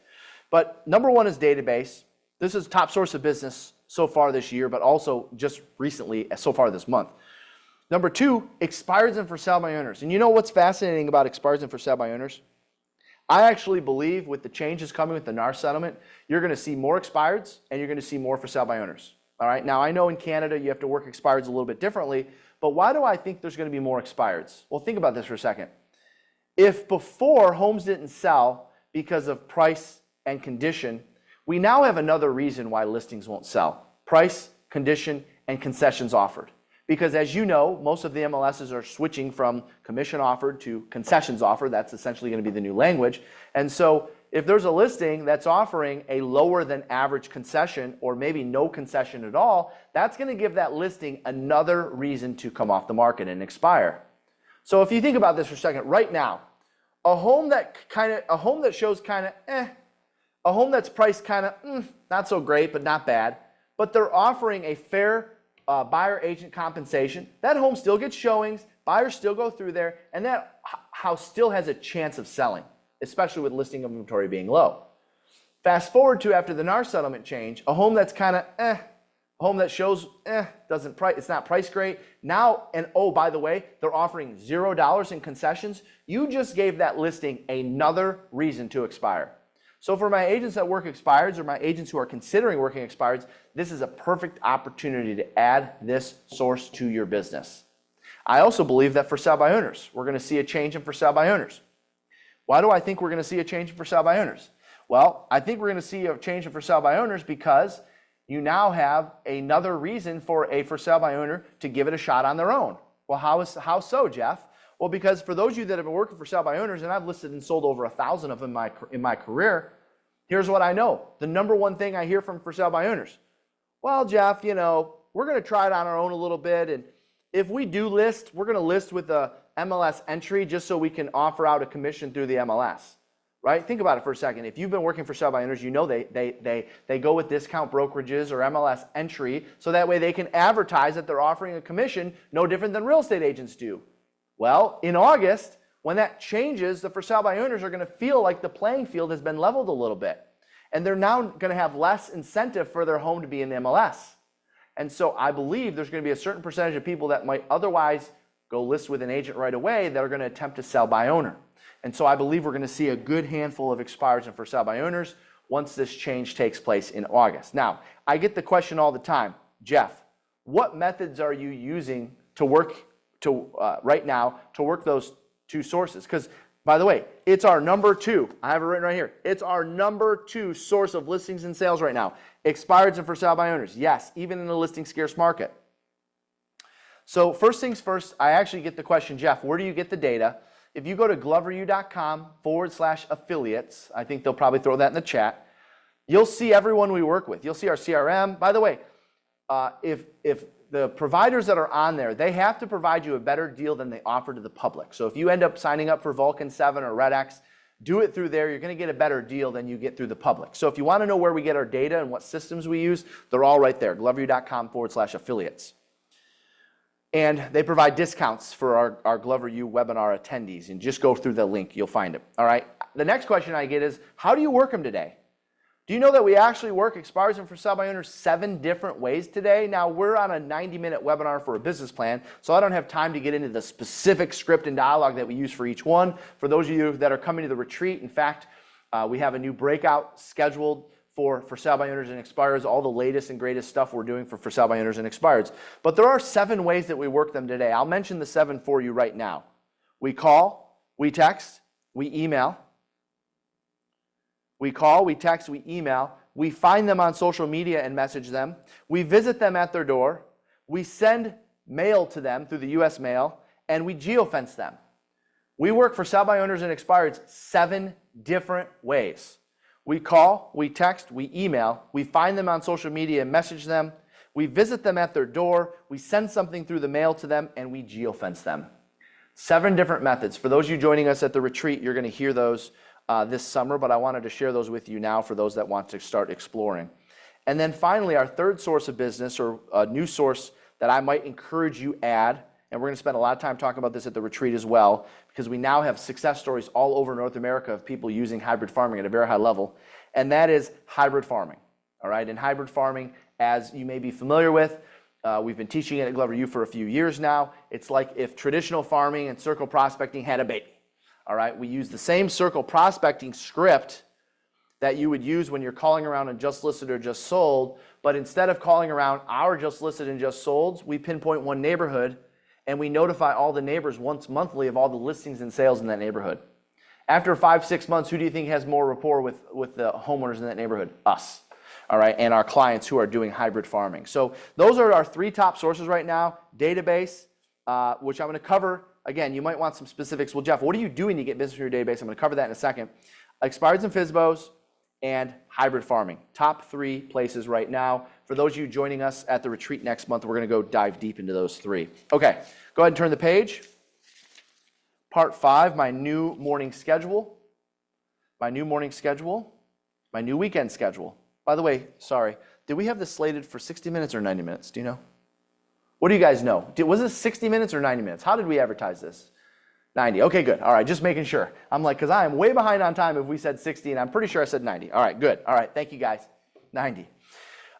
But number 1 is database. This is top source of business so far this year, but also just recently, so far this month. Number 2, expireds and for sale by owners. And you know what's fascinating about expireds and for sale by owners? I actually believe with the changes coming with the NAR settlement, you're going to see more expireds and you're going to see more for sale by owners. All right. Now, I know in Canada you have to work expireds a little bit differently, but why do I think there's going to be more expireds? Well, think about this for a second. If before homes didn't sell because of price and condition, we now have another reason why listings won't sell. Price, condition, and concessions offered. Because as you know, most of the MLSs are switching from commission offered to concessions offered. That's essentially going to be the new language. And so if there's a listing that's offering a lower than average concession, or maybe no concession at all, that's going to give that listing another reason to come off the market and expire. So if you think about this for a second, right now, a home that shows kind of a home that's priced kind of not so great, but not bad, but they're offering a fair buyer agent compensation. That home still gets showings, buyers still go through there, and that house still has a chance of selling, especially with listing inventory being low. Fast forward to after the NAR settlement change, a home that's kind of a home that shows it's not priced great. Now, and oh, by the way, they're offering $0 in concessions. You just gave that listing another reason to expire. So for my agents that work expireds, or my agents who are considering working expireds, this is a perfect opportunity to add this source to your business. I also believe that for sale by owners, we're going to see a change in for sale by owners. Why do I think we're going to see a change in for sale by owners? Well, I think we're going to see a change in for sale by owners because you now have another reason for a for sale by owner to give it a shot on their own. Well, how so, Jeff? Well, because for those of you that have been working for sale by owners, and I've listed and sold over 1,000 of them in my career, here's what I know. The number 1 thing I hear from for sale by owners. Well, Jeff, you know, we're going to try it on our own a little bit, and if we do list, we're going to list with the MLS Entry just so we can offer out a commission through the MLS. right? Think about it for a second. If you've been working for sell by owners, you know they go with discount brokerages or MLS Entry, so that way they can advertise that they're offering a commission no different than real estate agents do. Well, in August, when that changes, the for sale by owners are going to feel like the playing field has been leveled a little bit. And they're now going to have less incentive for their home to be in the MLS. And so I believe there's going to be a certain percentage of people that might otherwise go list with an agent right away that are going to attempt to sell by owner. And so I believe we're going to see a good handful of expireds and for sale by owners once this change takes place in August. Now, I get the question all the time, Jeff, what methods are you using to work right now to work those two sources? Because, by the way, it's our number 2. I have it written right here. It's our number 2 source of listings and sales right now. Expireds and for sale by owners. Yes, even in a listing scarce market. So first things first, I actually get the question, Jeff, where do you get the data? If you go to gloveru.com/affiliates, I think they'll probably throw that in the chat, you'll see everyone we work with. You'll see our CRM. By the way, if the providers that are on there, they have to provide you a better deal than they offer to the public. So if you end up signing up for Vulcan 7 or RedX, do it through there. You're going to get a better deal than you get through the public. So if you want to know where we get our data and what systems we use, they're all right there, gloveru.com/affiliates. And they provide discounts for our Glover U webinar attendees. And just go through the link. You'll find it. All right. The next question I get is, how do you work them today? Do you know that we actually work expireds and for sale by owners 7 different ways today? Now, we're on a 90-minute webinar for a business plan, so I don't have time to get into the specific script and dialogue that we use for each one. For those of you that are coming to the retreat, in fact, we have a new breakout scheduled for sale by owners and expireds, all the latest and greatest stuff we're doing for sale by owners and expireds. But there are 7 ways that we work them today. I'll mention the 7 for you right now. We call, we text, we email. We call, we text, we email, we find them on social media and message them, we visit them at their door, we send mail to them through the US mail, and we geofence them. We work for sell by owners and expireds 7 different ways. We call, we text, we email, we find them on social media and message them, we visit them at their door, we send something through the mail to them, and we geofence them. 7 different methods. For those of you joining us at the retreat, you're going to hear those this summer, but I wanted to share those with you now for those that want to start exploring. And then finally, our third source of business, or a new source that I might encourage you add, and we're going to spend a lot of time talking about this at the retreat as well, because we now have success stories all over North America of people using hybrid farming at a very high level, and that is hybrid farming. All right, and hybrid farming, as you may be familiar with, we've been teaching it at Glover U for a few years now. It's like if traditional farming and circle prospecting had a baby. All right, we use the same circle prospecting script that you would use when you're calling around on just listed or just sold, but instead of calling around our just listed and just solds, we pinpoint one neighborhood and we notify all the neighbors once monthly of all the listings and sales in that neighborhood. After 5-6 months, who do you think has more rapport with the homeowners in that neighborhood? Us. All right, and our clients who are doing hybrid farming. So those are our 3 top sources right now. Database, which I'm going to cover. Again, you might want some specifics. Well, Jeff, what are you doing to get business from your database? I'm going to cover that in a second. Expireds and FSBOs and hybrid farming. Top 3 places right now. For those of you joining us at the retreat next month, we're going to go dive deep into those 3. Okay, go ahead and turn the page. Part 5, my new morning schedule. My new morning schedule. My new weekend schedule. By the way, sorry, did we have this slated for 60 minutes or 90 minutes? Do you know? What do you guys know? Was this 60 minutes or 90 minutes? How did we advertise this? 90. Okay, good. All right, just making sure. I'm like, because I am way behind on time if we said 60, and I'm pretty sure I said 90. All right, good. All right, thank you guys. 90.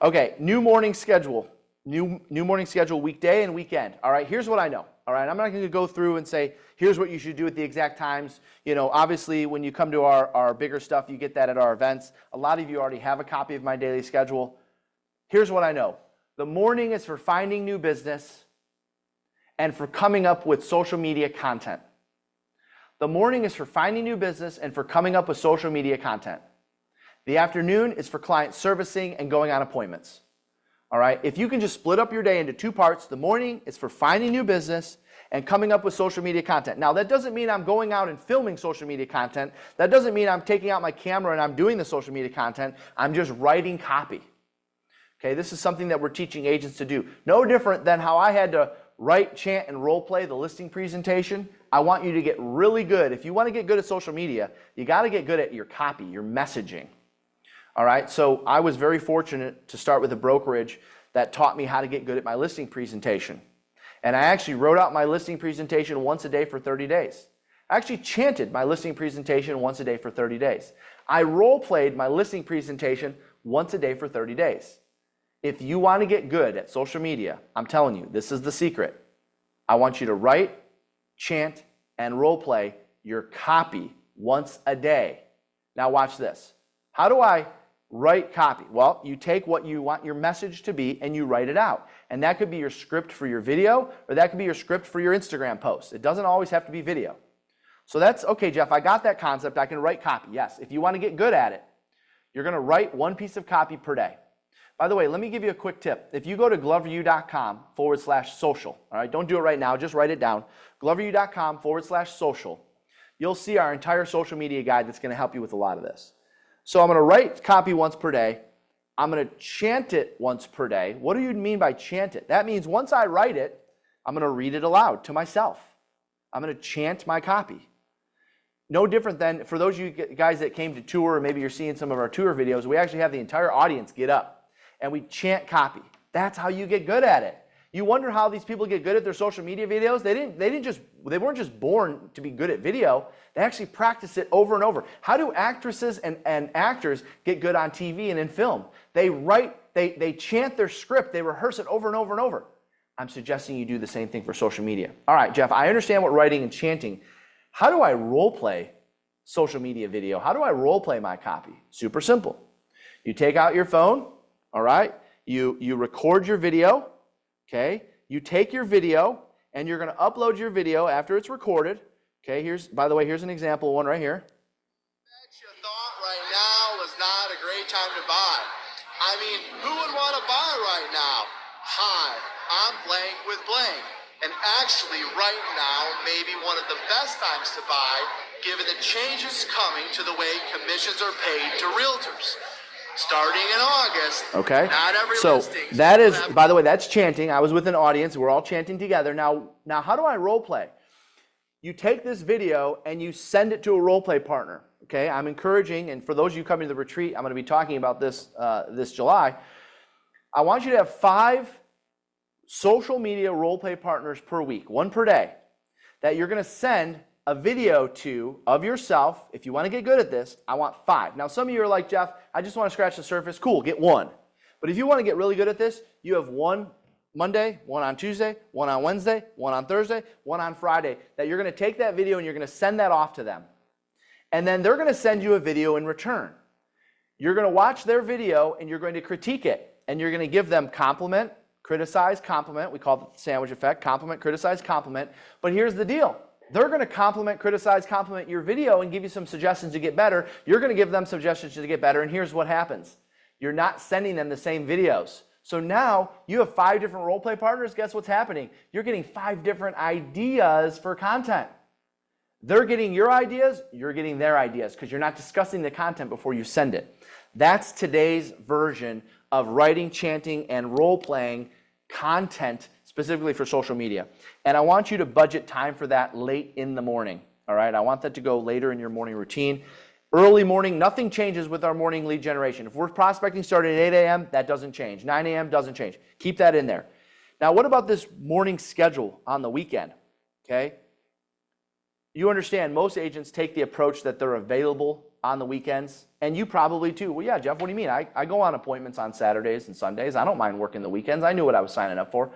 Okay, new morning schedule. New morning schedule, weekday and weekend. All right, here's what I know. All right, I'm not going to go through and say, here's what you should do at the exact times. You know, obviously, when you come to our bigger stuff, you get that at our events. A lot of you already have a copy of my daily schedule. Here's what I know. The morning is for finding new business and for coming up with social media content. The morning is for finding new business and for coming up with social media content. The afternoon is for client servicing and going on appointments. All right, if you can just split up your day into 2 parts, the morning is for finding new business and coming up with social media content. Now, that doesn't mean I'm going out and filming social media content. That doesn't mean I'm taking out my camera and I'm doing the social media content. I'm just writing copy. Okay, this is something that we're teaching agents to do. No different than how I had to write, chant, and role play the listing presentation. I want you to get really good. If you want to get good at social media, you got to get good at your copy, your messaging. All right, so I was very fortunate to start with a brokerage that taught me how to get good at my listing presentation. And I actually wrote out my listing presentation once a day for 30 days. I actually chanted my listing presentation once a day for 30 days. I role-played my listing presentation once a day for 30 days. If you want to get good at social media, I'm telling you, this is the secret. I want you to write, chant, and role-play your copy once a day. Now watch this. How do I write copy? Well, you take what you want your message to be and you write it out. And that could be your script for your video, or that could be your script for your Instagram post. It doesn't always have to be video. So that's, okay, Jeff, I got that concept. I can write copy. Yes, if you want to get good at it, you're going to write one piece of copy per day. By the way, let me give you a quick tip. If you go to gloveru.com/social, all right, don't do it right now, just write it down. gloveru.com/social. You'll see our entire social media guide that's going to help you with a lot of this. So I'm going to write copy once per day. I'm going to chant it once per day. What do you mean by chant it? That means once I write it, I'm going to read it aloud to myself. I'm going to chant my copy. No different than for those of you guys that came to tour, or maybe you're seeing some of our tour videos, we actually have the entire audience get up and we chant copy. That's how you get good at it. You wonder how these people get good at their social media videos? They weren't just born to be good at video. They actually practice it over and over. How do actresses and actors get good on TV and in film? They chant their script, they rehearse it over and over and over. I'm suggesting you do the same thing for social media. All right, Jeff, I understand what writing and chanting. How do I role play social media video? How do I role play my copy? Super simple. You take out your phone, all right? You record your video, okay? You take your video and you're going to upload your video after it's recorded. Okay, by the way, here's an example one right here. Bet you thought right now was not a great time to buy. I mean, who would want to buy right now? Hi, I'm blank with blank. And actually, right now, maybe one of the best times to buy, given the changes coming to the way commissions are paid to realtors. Starting in August, okay. Not every so listing. That is, by the way, that's chanting. I was with an audience. We're all chanting together. Now how do I role play? You take this video and you send it to a role play partner. Okay, I'm encouraging, and for those of you coming to the retreat, I'm going to be talking about this this July. I want you to have 5 social media role play partners per week, 1 per day, that you're going to send a video to of yourself. If you want to get good at this, I want 5. Now, some of you are like, Jeff, I just want to scratch the surface. Cool, get 1. But if you want to get really good at this, you have 1 Monday, 1 on Tuesday, 1 on Wednesday, 1 on Thursday, 1 on Friday, that you're going to take that video and you're going to send that off to them. And then they're going to send you a video in return. You're going to watch their video and you're going to critique it. And you're going to give them compliment, criticize, compliment. We call it the sandwich effect, compliment, criticize, compliment. But here's the deal. They're going to compliment, criticize, compliment your video and give you some suggestions to get better. You're going to give them suggestions to get better. And here's what happens. You're not sending them the same videos. So now you have 5 different role play partners. Guess what's happening? You're getting 5 different ideas for content. They're getting your ideas, you're getting their ideas, because you're not discussing the content before you send it. That's today's version of writing, chanting, and role-playing content specifically for social media. And I want you to budget time for that late in the morning, all right? I want that to go later in your morning routine. Early morning, nothing changes with our morning lead generation. If we're prospecting starting at 8 a.m., that doesn't change. 9 a.m. doesn't change. Keep that in there. Now, what about this morning schedule on the weekend, okay? You understand most agents take the approach that they're available on the weekends, and you probably too. Well, yeah, Jeff, what do you mean? I go on appointments on Saturdays and Sundays. I don't mind working the weekends. I knew what I was signing up for.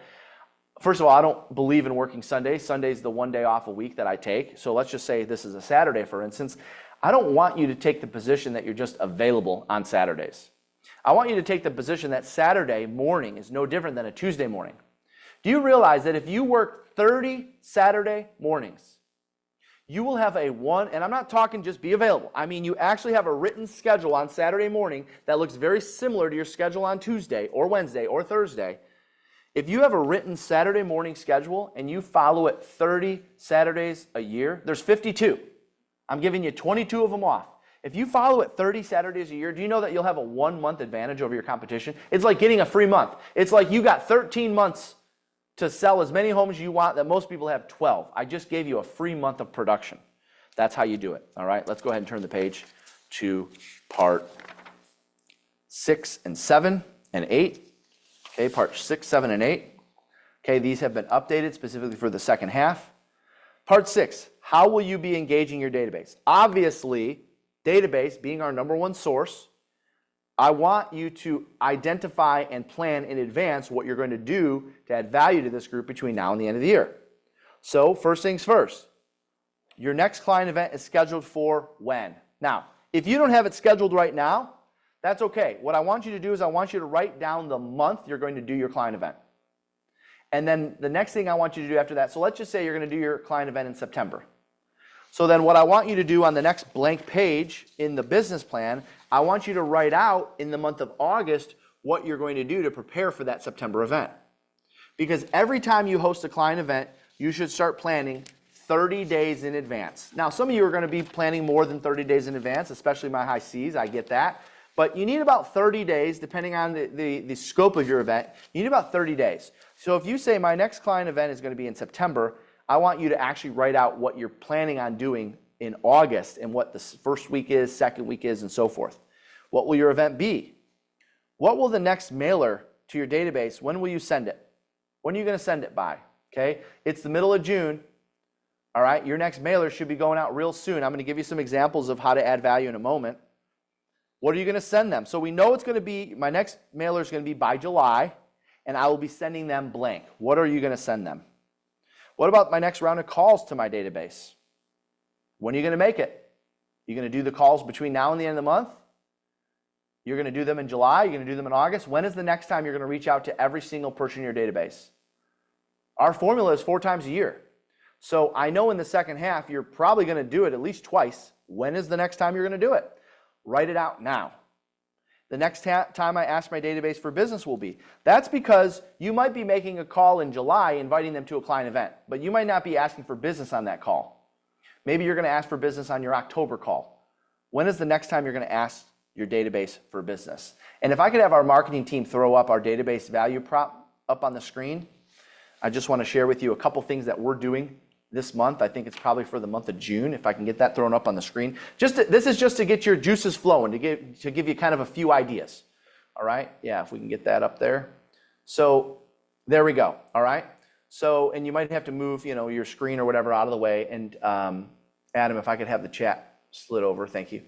First of all, I don't believe in working Sundays. Sunday's the one day off a week that I take. So let's just say this is a Saturday, for instance. I don't want you to take the position that you're just available on Saturdays. I want you to take the position that Saturday morning is no different than a Tuesday morning. Do you realize that if you work 30 Saturday mornings, you will have and I'm not talking just be available. I mean, you actually have a written schedule on Saturday morning that looks very similar to your schedule on Tuesday or Wednesday or Thursday. If you have a written Saturday morning schedule and you follow it 30 Saturdays a year, there's 52. I'm giving you 22 of them off. If you follow it 30 Saturdays a year, do you know that you'll have a 1-month advantage over your competition? It's like getting a free month. It's like you got 13 months to sell as many homes as you want that most people have 12. I just gave you a free month of production. That's how you do it. All right, let's go ahead and turn the page to part 6 and 7 and 8. Okay, part 6, 7, and 8. Okay, these have been updated specifically for the second half. Part 6, how will you be engaging your database? Obviously, database being our #1 source, I want you to identify and plan in advance what you're going to do to add value to this group between now and the end of the year. So first things first, your next client event is scheduled for when? Now, if you don't have it scheduled right now, that's okay. What I want you to do is I want you to write down the month you're going to do your client event. And then the next thing I want you to do after that, so let's just say you're going to do your client event in September. So then what I want you to do on the next blank page in the business plan, I want you to write out in the month of August what you're going to do to prepare for that September event. Because every time you host a client event, you should start planning 30 days in advance. Now, some of you are going to be planning more than 30 days in advance, especially my high Cs, I get that. But you need about 30 days, depending on the scope of your event, you need about 30 days. So if you say my next client event is going to be in September, I want you to actually write out what you're planning on doing in August and what the first week is, second week is, and so forth. What will your event be? What will the next mailer to your database, when will you send it? When are you going to send it by? Okay, it's the middle of June. All right, your next mailer should be going out real soon. I'm going to give you some examples of how to add value in a moment. What are you going to send them? So we know it's going to be, my next mailer is going to be by July, and I will be sending them blank. What are you going to send them? What about my next round of calls to my database? When are you going to make it? You're going to do the calls between now and the end of the month? You're going to do them in July? You're going to do them in August? When is the next time you're going to reach out to every single person in your database? Our formula is 4 times a year. So I know in the second half, you're probably going to do it at least twice. When is the next time you're going to do it? Write it out now. The next time I ask my database for business will be. That's because you might be making a call in July inviting them to a client event, but you might not be asking for business on that call. Maybe you're going to ask for business on your October call. When is the next time you're going to ask your database for business? And if I could have our marketing team throw up our database value prop up on the screen, I just want to share with you a couple things that we're doing this month. I think it's probably for the month of June, if I can get that thrown up on the screen. This is just to get your juices flowing, to give you kind of a few ideas. All right? Yeah, if we can get that up there. So there we go. All right? So, and you might have to move, your screen or whatever out of the way. And Adam, if I could have the chat slid over, thank you.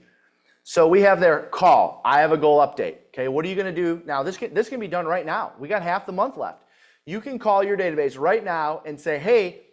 So we have their call. I have a goal update. Okay, what are you going to do? Now, this can be done right now. We got half the month left. You can call your database right now and say, hey,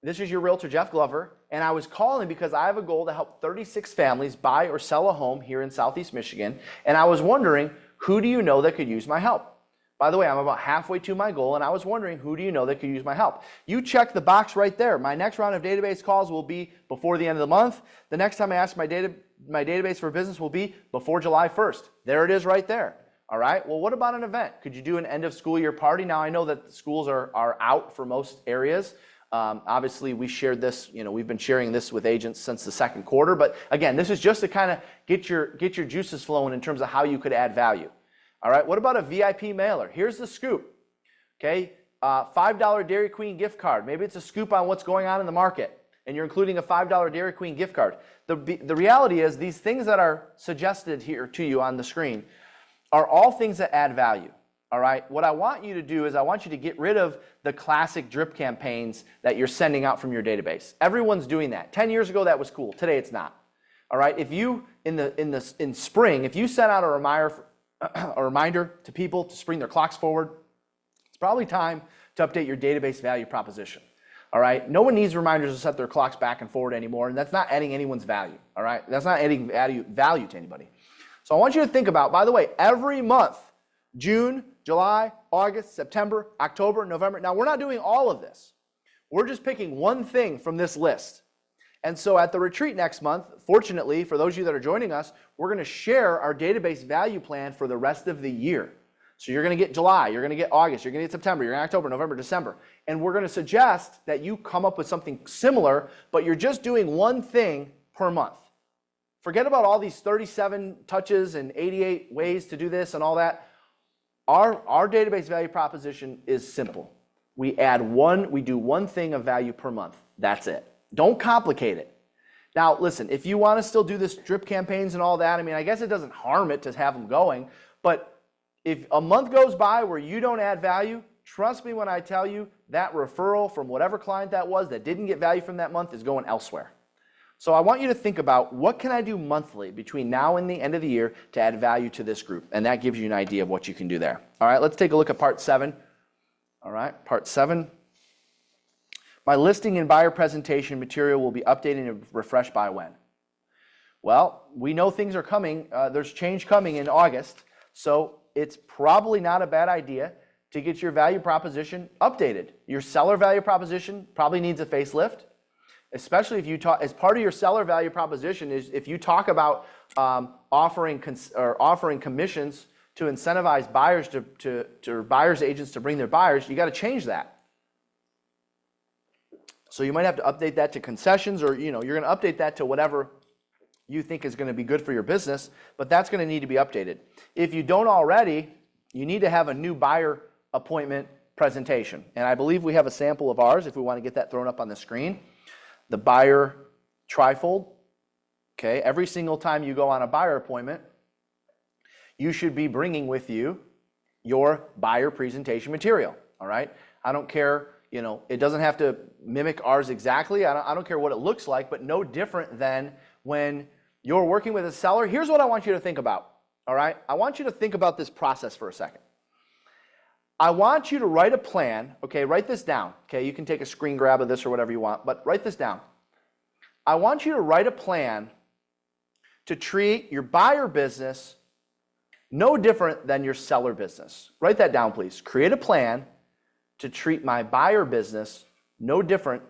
this is your realtor, Jeff Glover, and I was calling because I have a goal to help 36 families buy or sell a home here in Southeast Michigan, and I was wondering, who do you know that could use my help? By the way, I'm about halfway to my goal, and I was wondering, who do you know that could use my help? You check the box right there. My next round of database calls will be before the end of the month. The next time I ask my database for business will be before July 1st. There it is right there. All right, well, what about an event? Could you do an end of school year party? Now, I know that schools are out for most areas. Obviously, we shared this, we've been sharing this with agents since the second quarter. But again, this is just to kind of get your juices flowing in terms of how you could add value. All right, what about a VIP mailer? Here's the scoop. Okay, $5 Dairy Queen gift card. Maybe it's a scoop on what's going on in the market, and you're including a $5 Dairy Queen gift card. The reality is these things that are suggested here to you on the screen are all things that add value. All right, what I want you to do is I want you to get rid of the classic drip campaigns that you're sending out from your database. Everyone's doing that. 10 years ago, that was cool. Today, it's not. All right, if you, in spring, if you sent out a reminder to people to spring their clocks forward, it's probably time to update your database value proposition. All right, no one needs reminders to set their clocks back and forward anymore, and that's not adding anyone's value. All right, that's not adding value to anybody. So I want you to think about, by the way, every month, June, July, August, September, October, November. Now, we're not doing all of this. We're just picking one thing from this list. And so at the retreat next month, fortunately, for those of you that are joining us, we're going to share our database value plan for the rest of the year. So you're going to get July, you're going to get August, you're going to get September, you're going to get October, November, December. And we're going to suggest that you come up with something similar, but you're just doing one thing per month. Forget about all these 37 touches and 88 ways to do this and all that. Our database value proposition is simple. we do one thing of value per month. That's it. Don't complicate it. Now, listen, if you want to still do this drip campaigns and all that, I mean, I guess it doesn't harm it to have them going, but if a month goes by where you don't add value, trust me when I tell you that referral from whatever client that was that didn't get value from that month is going elsewhere. So I want you to think about what can I do monthly between now and the end of the year to add value to this group, and that gives you an idea of what you can do there. All right, let's take a look at part 7. All right, part 7. My listing and buyer presentation material will be updated and refreshed by when? Well, we know things are coming. There's change coming in August, so it's probably not a bad idea to get your value proposition updated. Your seller value proposition probably needs a facelift, especially if you talk, as part of your seller value proposition is if you talk about offering commissions to incentivize buyers to buyers agents to bring their buyers, you got to change that. So you might have to update that to concessions, or you're going to update that to whatever you think is going to be good for your business, but that's going to need to be updated. If you don't already, you need to have a new buyer appointment presentation. And I believe we have a sample of ours if we want to get that thrown up on the screen. The buyer trifold. Okay, every single time you go on a buyer appointment, you should be bringing with you your buyer presentation material. All right, I don't care. It doesn't have to mimic ours exactly. I don't care what it looks like, but no different than when you're working with a seller. Here's what I want you to think about. All right, I want you to think about this process for a second. I want you to write a plan. Okay, write this down. Okay, you can take a screen grab of this or whatever you want, but write this down. I want you to write a plan to treat your buyer business no different than your seller business. Write that down, please. Create a plan to treat my buyer business no different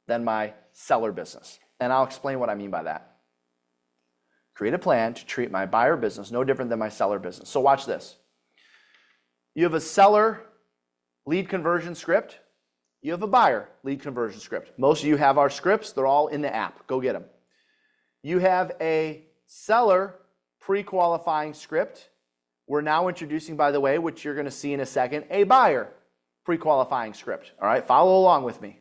than my seller business. And I'll explain what I mean by that. Create a plan to treat my buyer business no different than my seller business. So watch this. You have a seller lead conversion script. You have a buyer lead conversion script. Most of you have our scripts. They're all in the app. Go get them. You have a seller pre-qualifying script. We're now introducing, by the way, which you're going to see in a second, a buyer pre-qualifying script. All right, follow along with me.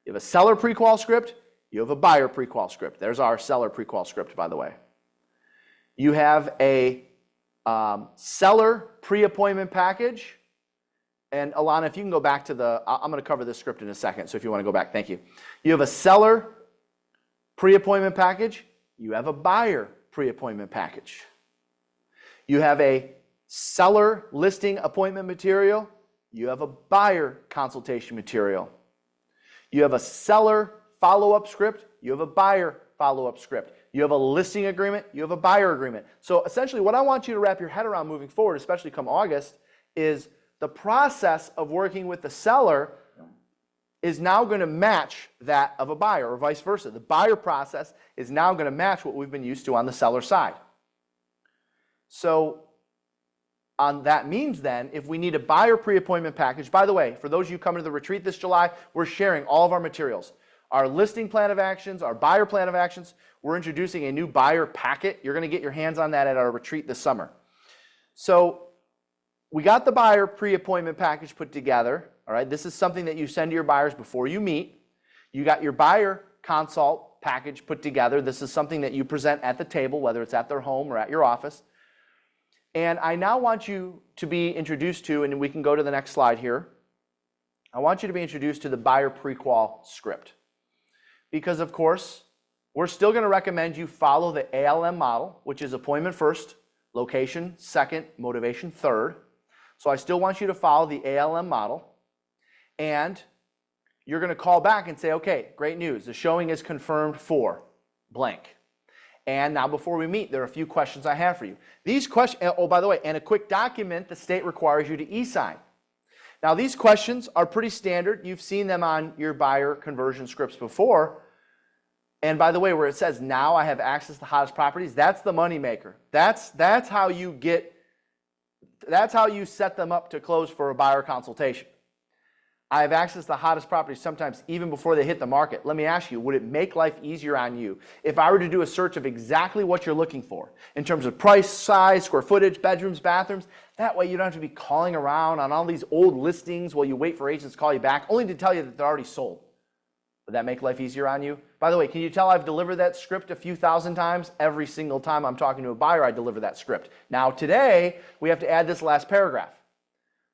You have a seller pre-qual script. You have a buyer pre-qual script. There's our seller pre-qual script, by the way. You have a seller pre-appointment package. And Alana, if you can go back to I'm going to cover this script in a second, so if you want to go back, thank you. You have a seller pre-appointment package. You have a buyer pre-appointment package. You have a seller listing appointment material. You have a buyer consultation material. You have a seller follow-up script. You have a buyer follow-up script. You have a listing agreement. You have a buyer agreement. So essentially what I want you to wrap your head around moving forward, especially come August, is the process of working with the seller is now going to match that of a buyer, or vice versa. The buyer process is now going to match what we've been used to on the seller side. So that means then, if we need a buyer pre-appointment package, by the way, for those of you coming to the retreat this July, we're sharing all of our materials. Our listing plan of actions, our buyer plan of actions. We're introducing a new buyer packet. You're going to get your hands on that at our retreat this summer. So we got the buyer pre-appointment package put together. All right, this is something that you send to your buyers before you meet. You got your buyer consult package put together. This is something that you present at the table, whether it's at their home or at your office. And I now want you to be introduced to, and we can go to the next slide here. I want you to be introduced to the buyer pre-qual script. Because, of course, we're still going to recommend you follow the ALM model, which is appointment first, location second, motivation third. So I still want you to follow the ALM model. And you're going to call back and say, okay, great news. The showing is confirmed for blank. And now before we meet, there are a few questions I have for you. These questions, oh, by the way, and a quick document the state requires you to e-sign. Now these questions are pretty standard. You've seen them on your buyer conversion scripts before. And by the way, where it says now I have access to hottest properties, that's the money maker. That's how you set them up to close for a buyer consultation. I have access to the hottest properties sometimes even before they hit the market. Let me ask you, would it make life easier on you if I were to do a search of exactly what you're looking for in terms of price, size, square footage, bedrooms, bathrooms? That way you don't have to be calling around on all these old listings while you wait for agents to call you back, only to tell you that they're already sold. Would that make life easier on you? By the way, can you tell I've delivered that script a few thousand times? Every single time I'm talking to a buyer, I deliver that script. Now today, we have to add this last paragraph.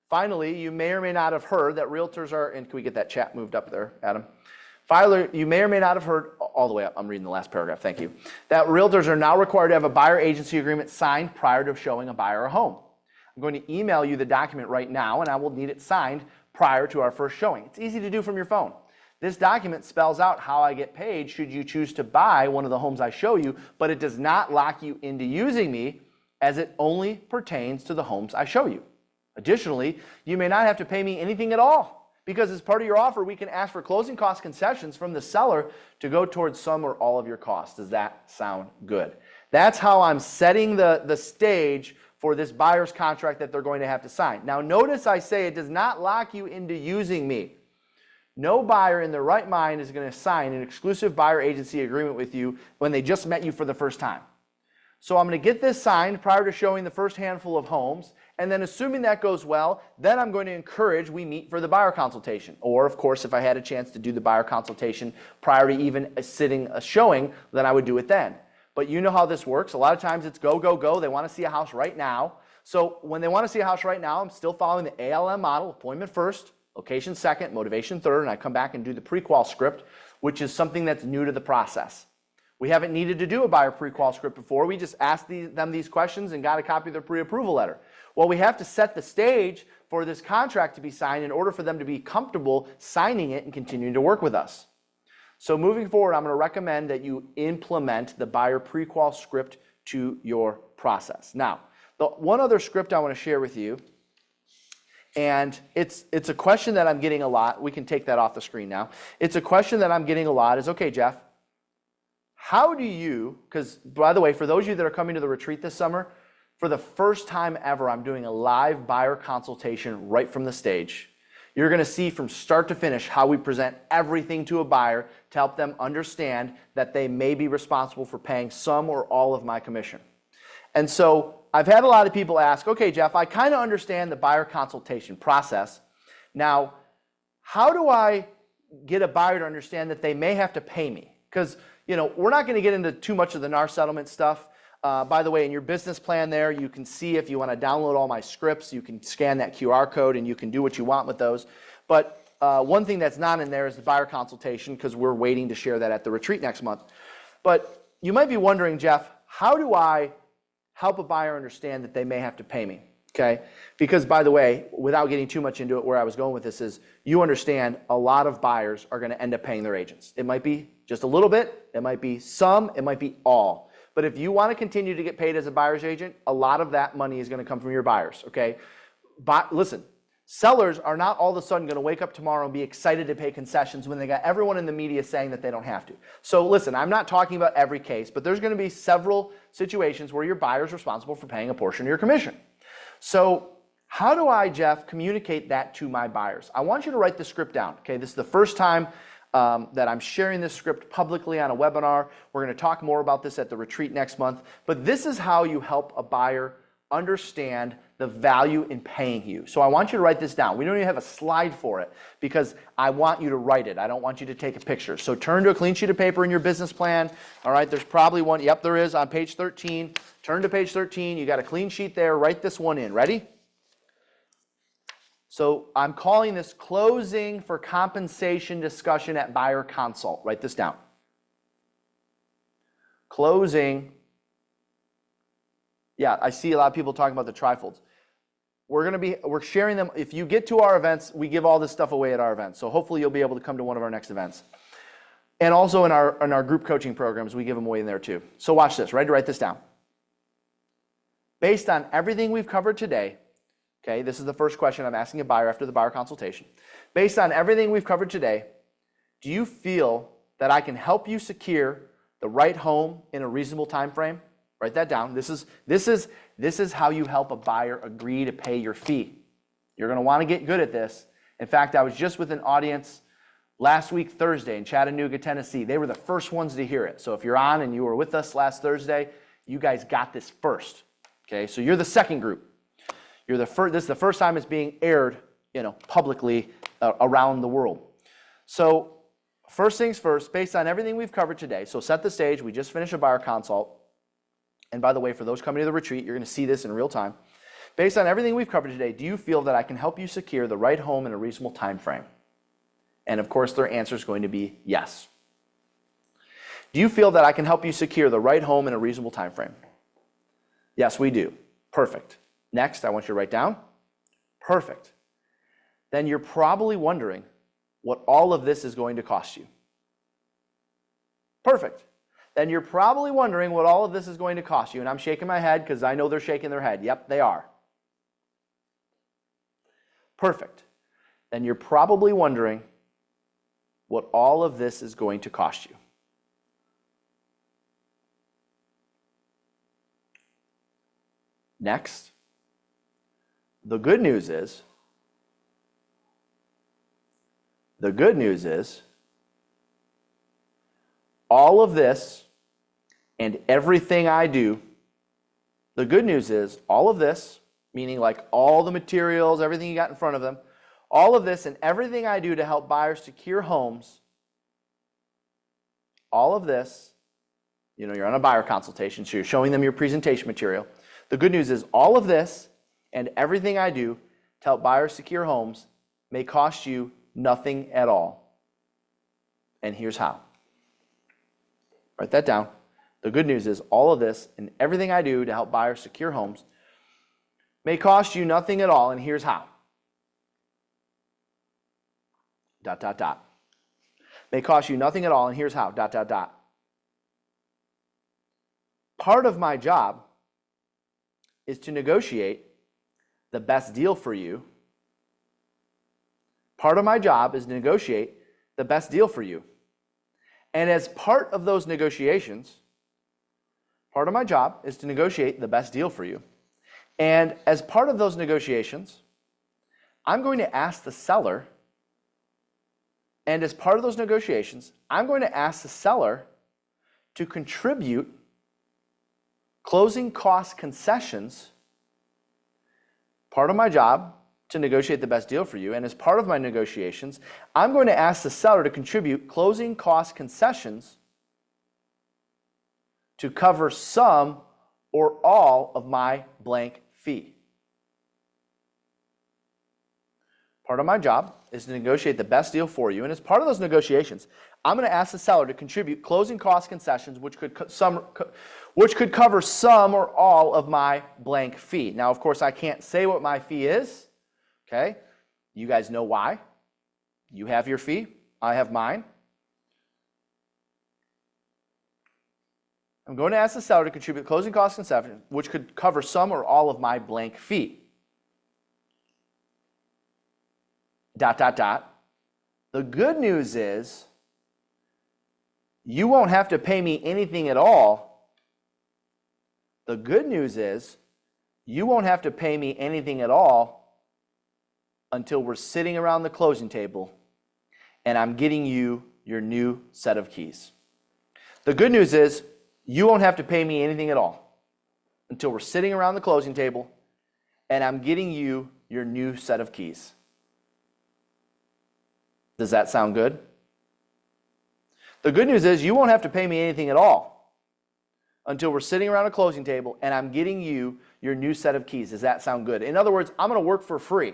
Finally, you may or may not have heard that realtors are, and can we get that chat moved up there, Adam? Finally, you may or may not have heard, all the way up, I'm reading the last paragraph, thank you, that realtors are now required to have a buyer agency agreement signed prior to showing a buyer a home. I'm going to email you the document right now, and I will need it signed prior to our first showing. It's easy to do from your phone. This document spells out how I get paid should you choose to buy one of the homes I show you, but it does not lock you into using me, as it only pertains to the homes I show you. Additionally, you may not have to pay me anything at all, because as part of your offer, we can ask for closing cost concessions from the seller to go towards some or all of your costs. Does that sound good? That's how I'm setting the stage for this buyer's contract that they're going to have to sign. Now notice I say it does not lock you into using me. No buyer in their right mind is going to sign an exclusive buyer agency agreement with you when they just met you for the first time. So I'm going to get this signed prior to showing the first handful of homes, and then assuming that goes well, then I'm going to encourage we meet for the buyer consultation. Or of course, if I had a chance to do the buyer consultation prior to even sitting a showing, then I would do it then. But you know how this works. A lot of times it's go, go, go. They want to see a house right now. So when they want to see a house right now, I'm still following the ALM model, appointment first, location second, motivation third, and I come back and do the pre-qual script, which is something that's new to the process. We haven't needed to do a buyer pre-qual script before. We just asked them these questions and got a copy of their pre-approval letter. Well, we have to set the stage for this contract to be signed in order for them to be comfortable signing it and continuing to work with us. So moving forward, I'm going to recommend that you implement the buyer pre-qual script to your process. Now, the one other script I want to share with you, and it's a question that I'm getting a lot. We can take that off the screen now. It's a question that I'm getting a lot is, okay, Jeff, how do you, because by the way, for those of you that are coming to the retreat this summer, for the first time ever, I'm doing a live buyer consultation right from the stage. You're going to see from start to finish how we present everything to a buyer to help them understand that they may be responsible for paying some or all of my commission. And so I've had a lot of people ask, okay, Jeff, I kind of understand the buyer consultation process. Now, how do I get a buyer to understand that they may have to pay me? Because, you know, we're not going to get into too much of the NAR settlement stuff. By the way, in your business plan there, you can see if you want to download all my scripts, you can scan that QR code and you can do what you want with those. But one thing that's not in there is the buyer consultation, because we're waiting to share that at the retreat next month. But you might be wondering, Jeff, how do I help a buyer understand that they may have to pay me? Okay? Because by the way, without getting too much into it, where I was going with this is, you understand a lot of buyers are going to end up paying their agents. It might be just a little bit, it might be some, it might be all. But if you want to continue to get paid as a buyer's agent, a lot of that money is going to come from your buyers, okay? But listen, sellers are not all of a sudden going to wake up tomorrow and be excited to pay concessions when they got everyone in the media saying that they don't have to. So listen, I'm not talking about every case, but there's going to be several situations where your buyer's responsible for paying a portion of your commission. So how do I, Jeff, communicate that to my buyers? I want you to write the script down, okay? This is the first time that I'm sharing this script publicly on a webinar. We're going to talk more about this at the retreat next month. But this is how you help a buyer understand the value in paying you. So I want you to write this down. We don't even have a slide for it because I want you to write it. I don't want you to take a picture. So turn to a clean sheet of paper in your business plan. All right, there's probably one. Yep, there is on page 13. Turn to page 13. You got a clean sheet there. Write this one in. Ready? So I'm calling this closing for compensation discussion at buyer consult. Write this down. Closing. Yeah, I see a lot of people talking about the trifolds. We're sharing them. If you get to our events, we give all this stuff away at our events. So hopefully you'll be able to come to one of our next events. And also in our group coaching programs, we give them away in there too. So watch this. Ready to write this down. Based on everything we've covered today, okay, this is the first question I'm asking a buyer after the buyer consultation. Based on everything we've covered today, do you feel that I can help you secure the right home in a reasonable time frame? Write that down. This is how you help a buyer agree to pay your fee. You're going to want to get good at this. In fact, I was just with an audience last week, Thursday, in Chattanooga, Tennessee. They were the first ones to hear it. So if you're on and you were with us last Thursday, you guys got this first. Okay, so you're the second group. This is the first time it's being aired, publicly around the world. So first things first, based on everything we've covered today, so set the stage. We just finished a buyer consult. And by the way, for those coming to the retreat, you're going to see this in real time. Based on everything we've covered today, do you feel that I can help you secure the right home in a reasonable time frame? And of course, their answer is going to be yes. Do you feel that I can help you secure the right home in a reasonable time frame? Yes, we do. Perfect. Next, I want you to write down. Perfect. Then you're probably wondering what all of this is going to cost you. Perfect. Then you're probably wondering what all of this is going to cost you. And I'm shaking my head because I know they're shaking their head. Yep, they are. Perfect. Then you're probably wondering what all of this is going to cost you. Next, the good news is all of this and everything I do, the good news is all of this, meaning like all the materials, everything you got in front of them, all of this and everything I do to help buyers secure homes, all of this, you're on a buyer consultation, so you're showing them your presentation material. The good news is all of this and everything I do to help buyers secure homes may cost you nothing at all. And here's how. Write that down. The good news is all of this and everything I do to help buyers secure homes may cost you nothing at all, and here's how. ... May cost you nothing at all, and here's how. ... Part of my job is to negotiate the best deal for you. Part of my job is to negotiate the best deal for you. And as part of those negotiations, part of my job is to negotiate the best deal for you. And as part of those negotiations, I'm going to ask the seller, and as part of those negotiations, I'm going to ask the seller to contribute closing cost concessions, part of my job to negotiate the best deal for you, and as part of my negotiations, I'm going to ask the seller to contribute closing cost concessions to cover some or all of my blank fee. Part of my job is to negotiate the best deal for you, and as part of those negotiations, I'm going to ask the seller to contribute closing cost concessions which could cover some or all of my blank fee. Now, of course, I can't say what my fee is, okay? You guys know why. You have your fee, I have mine. I'm going to ask the seller to contribute closing cost concessions which could cover some or all of my blank fee. ... The good news is you won't have to pay me anything at all. The good news is you won't have to pay me anything at all until we're sitting around the closing table and I'm getting you your new set of keys. The good news is you won't have to pay me anything at all until we're sitting around the closing table and I'm getting you your new set of keys. Does that sound good? The good news is you won't have to pay me anything at all until we're sitting around a closing table and I'm getting you your new set of keys. Does that sound good? In other words, I'm going to work for free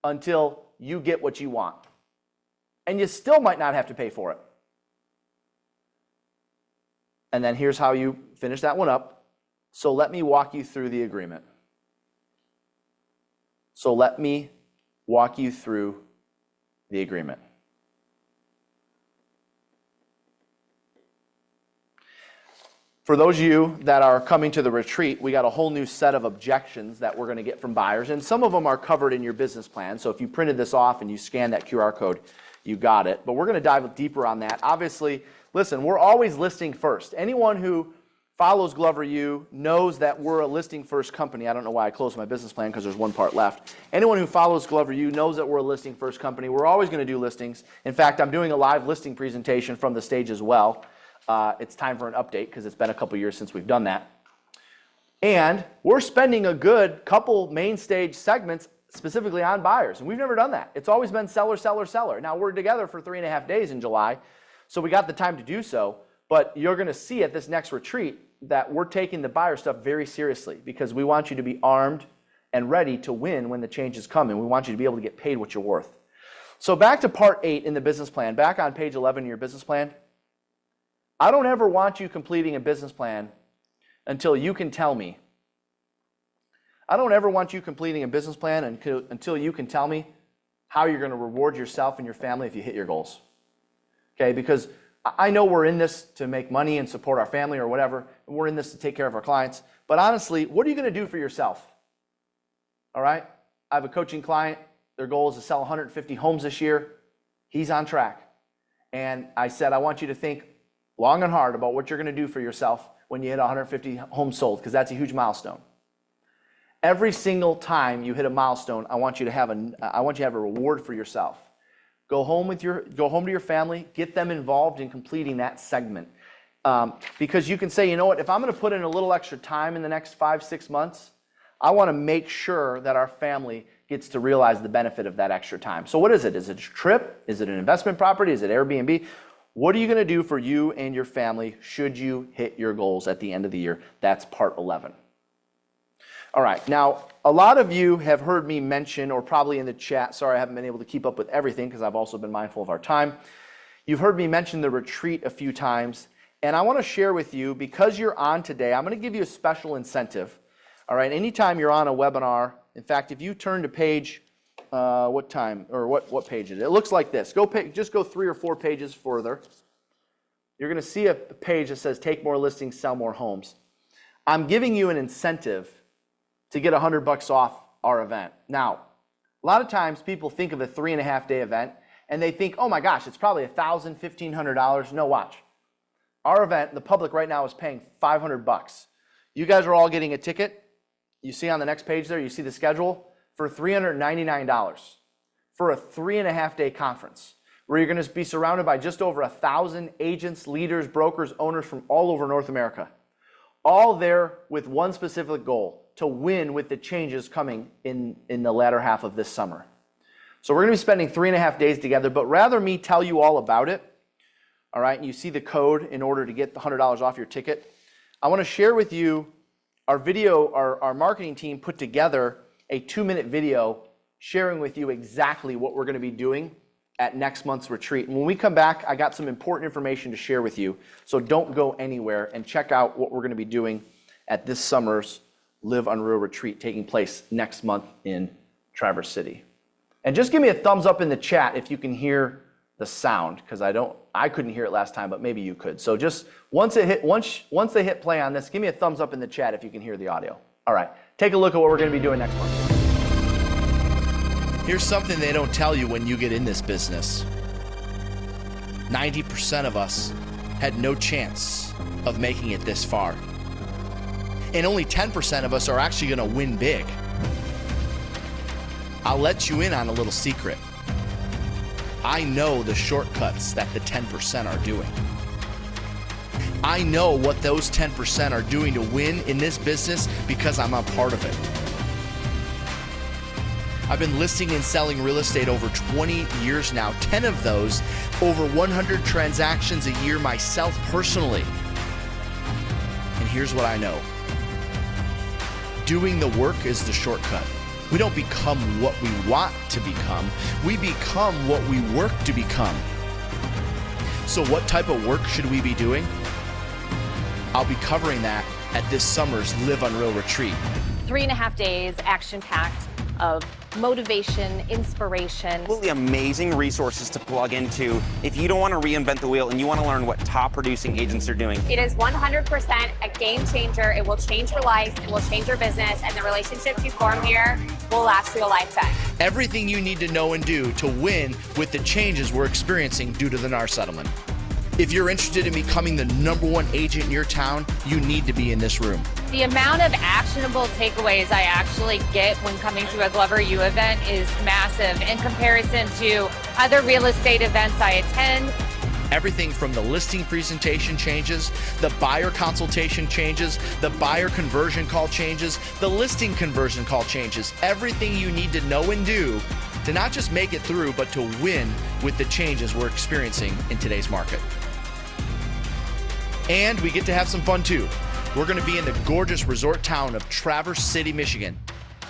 until you get what you want. And you still might not have to pay for it. And then here's how you finish that one up. So let me walk you through the agreement. The agreement. For those of you that are coming to the retreat, we got a whole new set of objections that we're going to get from buyers, and some of them are covered in your business plan. So if you printed this off and you scan that QR code, you got it. But we're going to dive deeper on that. Obviously, listen, we're always listing first. Anyone who follows Glover U knows that we're a listing first company. I don't know why I closed my business plan because there's one part left. Anyone who follows Glover U knows that we're a listing first company. We're always going to do listings. In fact, I'm doing a live listing presentation from the stage as well. It's time for an update because it's been a couple years since we've done that. And we're spending a good couple main stage segments specifically on buyers. And we've never done that. It's always been seller, seller, seller. Now we're together for 3.5 days in July, so we got the time to do so. But you're going to see at this next retreat that we're taking the buyer stuff very seriously because we want you to be armed and ready to win when the changes come. And we want you to be able to get paid what you're worth. So back to part 8 in the business plan, back on page 11 in your business plan. I don't ever want you completing a business plan until you can tell me. I don't ever want you completing a business plan until you can tell me how you're going to reward yourself and your family if you hit your goals. Okay, because I know we're in this to make money and support our family or whatever, and we're in this to take care of our clients. But honestly, what are you going to do for yourself? All right? I have a coaching client. Their goal is to sell 150 homes this year. He's on track. And I said, I want you to think long and hard about what you're going to do for yourself when you hit 150 homes sold, because that's a huge milestone. Every single time you hit a milestone, I want you to have a reward for yourself. Go home to your family, get them involved in completing that segment. Because you can say, you know what, if I'm going to put in a little extra time in the next 5-6 months, I want to make sure that our family gets to realize the benefit of that extra time. So what is it? Is it a trip? Is it an investment property? Is it Airbnb? What are you going to do for you and your family should you hit your goals at the end of the year? That's part 11. All right, now a lot of you have heard me mention, or probably in the chat, sorry I haven't been able to keep up with everything because I've also been mindful of our time. You've heard me mention the retreat a few times, and I want to share with you, because you're on today, I'm going to give you a special incentive. All right, anytime you're on a webinar, in fact, if you turn to page, what page is it? It looks like this. Just go 3 or 4 pages further. You're going to see a page that says take more listings, sell more homes. I'm giving you an incentive to get $100 off our event. Now, a lot of times people think of a 3.5-day event and they think, oh my gosh, it's probably $1,000, $1,500. No, watch. Our event, the public right now is paying $500. You guys are all getting a ticket. You see on the next page there, you see the schedule for $399 for a 3.5-day conference where you're going to be surrounded by just over 1,000 agents, leaders, brokers, owners from all over North America, all there with one specific goal: to win with the changes coming in the latter half of this summer. So we're going to be spending 3.5 days together, but rather me tell you all about it, all right, and you see the code in order to get the $100 off your ticket, I want to share with you our marketing team put together a 2-minute video sharing with you exactly what we're going to be doing at next month's retreat. And when we come back, I got some important information to share with you, so don't go anywhere and check out what we're going to be doing at this summer's Live Unreal Retreat taking place next month in Traverse City. And just give me a thumbs up in the chat if you can hear the sound, because I couldn't hear it last time, but maybe you could. So just once they hit play on this, give me a thumbs up in the chat if you can hear the audio. All right, take a look at what we're going to be doing next month. Here's something they don't tell you when you get in this business. 90% of us had no chance of making it this far. And only 10% of us are actually going to win big. I'll let you in on a little secret. I know the shortcuts that the 10% are doing. I know what those 10% are doing to win in this business because I'm a part of it. I've been listing and selling real estate over 20 years now, 10 of those over 100 transactions a year myself personally. And here's what I know. Doing the work is the shortcut. We don't become what we want to become. We become what we work to become. So what type of work should we be doing? I'll be covering that at this summer's Live Unreal Retreat. 3.5 days, action-packed, of motivation, inspiration. Absolutely amazing resources to plug into if you don't want to reinvent the wheel and you want to learn what top producing agents are doing. It is 100% a game changer. It will change your life, it will change your business, and the relationships you form here will last you a lifetime. Everything you need to know and do to win with the changes we're experiencing due to the NAR settlement. If you're interested in becoming the #1 agent in your town, you need to be in this room. The amount of actionable takeaways I actually get when coming to a Glover U event is massive in comparison to other real estate events I attend. Everything from the listing presentation changes, the buyer consultation changes, the buyer conversion call changes, the listing conversion call changes. Everything you need to know and do to not just make it through, but to win with the changes we're experiencing in today's market. And we get to have some fun too. We're going to be in the gorgeous resort town of Traverse City, Michigan.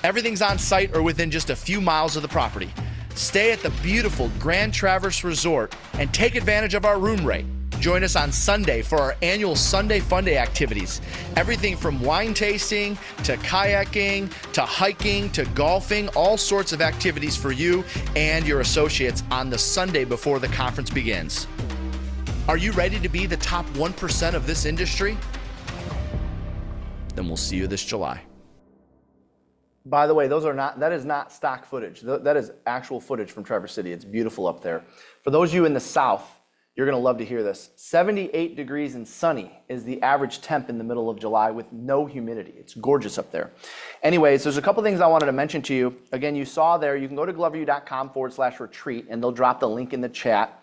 Everything's on site or within just a few miles of the property. Stay at the beautiful Grand Traverse Resort and take advantage of our room rate. Join us on Sunday for our annual Sunday Fun Day activities. Everything from wine tasting to kayaking to hiking to golfing, all sorts of activities for you and your associates on the Sunday before the conference begins. Are you ready to be the top 1% of this industry? Then we'll see you this July. By the way, that is not stock footage. That is actual footage from Traverse City. It's beautiful up there. For those of you in the South, you're going to love to hear this. 78 degrees and sunny is the average temp in the middle of July with no humidity. It's gorgeous up there. Anyways, there's a couple things I wanted to mention to you. Again, you saw there, you can go to gloveru.com/retreat and they'll drop the link in the chat.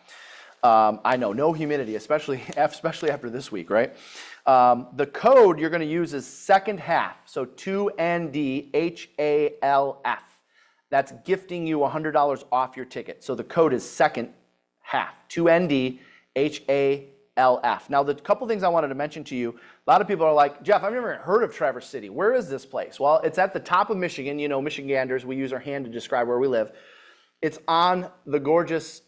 I know, no humidity, especially after this week, right? The code you're going to use is second half, so 2NDHALF. That's gifting you $100 off your ticket. So the code is second half, 2NDHALF. Now, the couple things I wanted to mention to you, a lot of people are like, Jeff, I've never heard of Traverse City. Where is this place? Well, it's at the top of Michigan. You know, Michiganders, we use our hand to describe where we live. It's on the gorgeous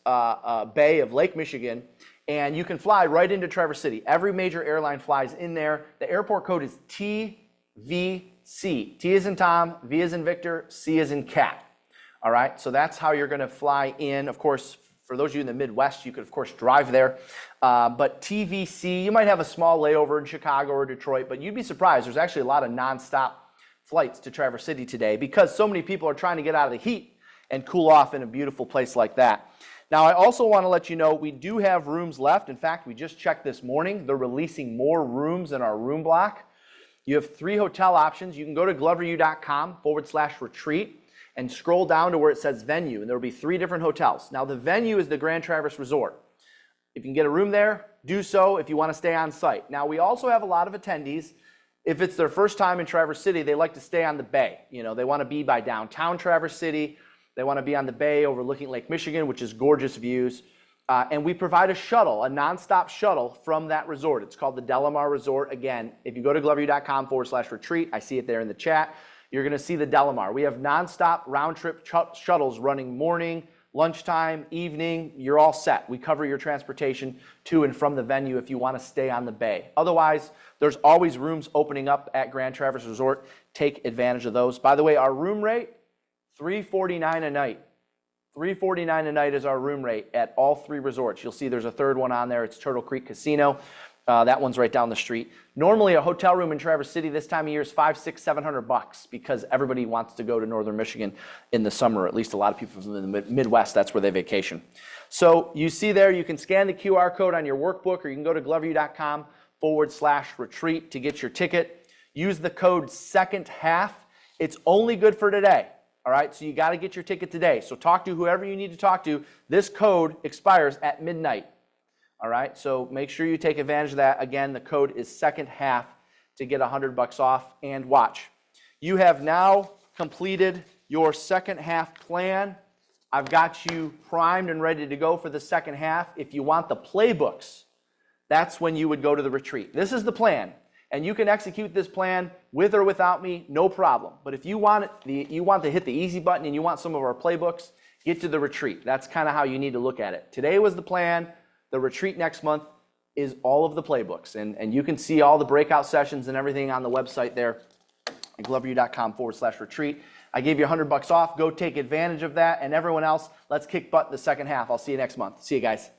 bay of Lake Michigan, and you can fly right into Traverse City. Every major airline flies in there. The airport code is TVC. T as in Tom, V as in Victor, C as in cat. All right, so that's how you're going to fly in. Of course, for those of you in the Midwest, you could, of course, drive there. But TVC, you might have a small layover in Chicago or Detroit, but you'd be surprised. There's actually a lot of nonstop flights to Traverse City today because so many people are trying to get out of the heat and cool off in a beautiful place like that. Now, I also want to let you know we do have rooms left. In fact, we just checked this morning. They're releasing more rooms in our room block. You have 3 hotel options. You can go to gloveru.com/retreat and scroll down to where it says venue, and there will be 3 different hotels. Now, the venue is the Grand Traverse Resort. If you can get a room there, do so if you want to stay on site. Now, we also have a lot of attendees. If it's their first time in Traverse City, they like to stay on the bay. You know, they want to be by downtown Traverse City. They want to be on the bay overlooking Lake Michigan, which is gorgeous views. And we provide a shuttle, a nonstop shuttle from that resort. It's called the Delamar Resort. Again, if you go to gloveru.com/retreat, I see it there in the chat, you're going to see the Delamar. We have nonstop round-trip shuttles running morning, lunchtime, evening. You're all set. We cover your transportation to and from the venue if you want to stay on the bay. Otherwise, there's always rooms opening up at Grand Traverse Resort. Take advantage of those. By the way, our room rate, $349 a night. $349 a night is our room rate at all 3 resorts. You'll see there's a third one on there. It's Turtle Creek Casino. That one's right down the street. Normally, a hotel room in Traverse City this time of year is $500, $600, $700 because everybody wants to go to northern Michigan in the summer. At least a lot of people from the Midwest, that's where they vacation. So you see there, you can scan the QR code on your workbook, or you can go to gloveru.com/retreat to get your ticket. Use the code second half. It's only good for today. All right, so you got to get your ticket today. So talk to whoever you need to talk to. This code expires at midnight. All right, so make sure you take advantage of that. Again, the code is second half to get $100 off. And watch, you have now completed your second half plan. I've got you primed and ready to go for the second half. If you want the playbooks, that's when you would go to the retreat. This is the plan. And you can execute this plan with or without me, no problem. But if you want to hit the easy button and you want some of our playbooks, get to the retreat. That's kind of how you need to look at it. Today was the plan. The retreat next month is all of the playbooks. And you can see all the breakout sessions and everything on the website there at gloveru.com/retreat. I gave you $100 off. Go take advantage of that. And everyone else, let's kick butt in the second half. I'll see you next month. See you guys.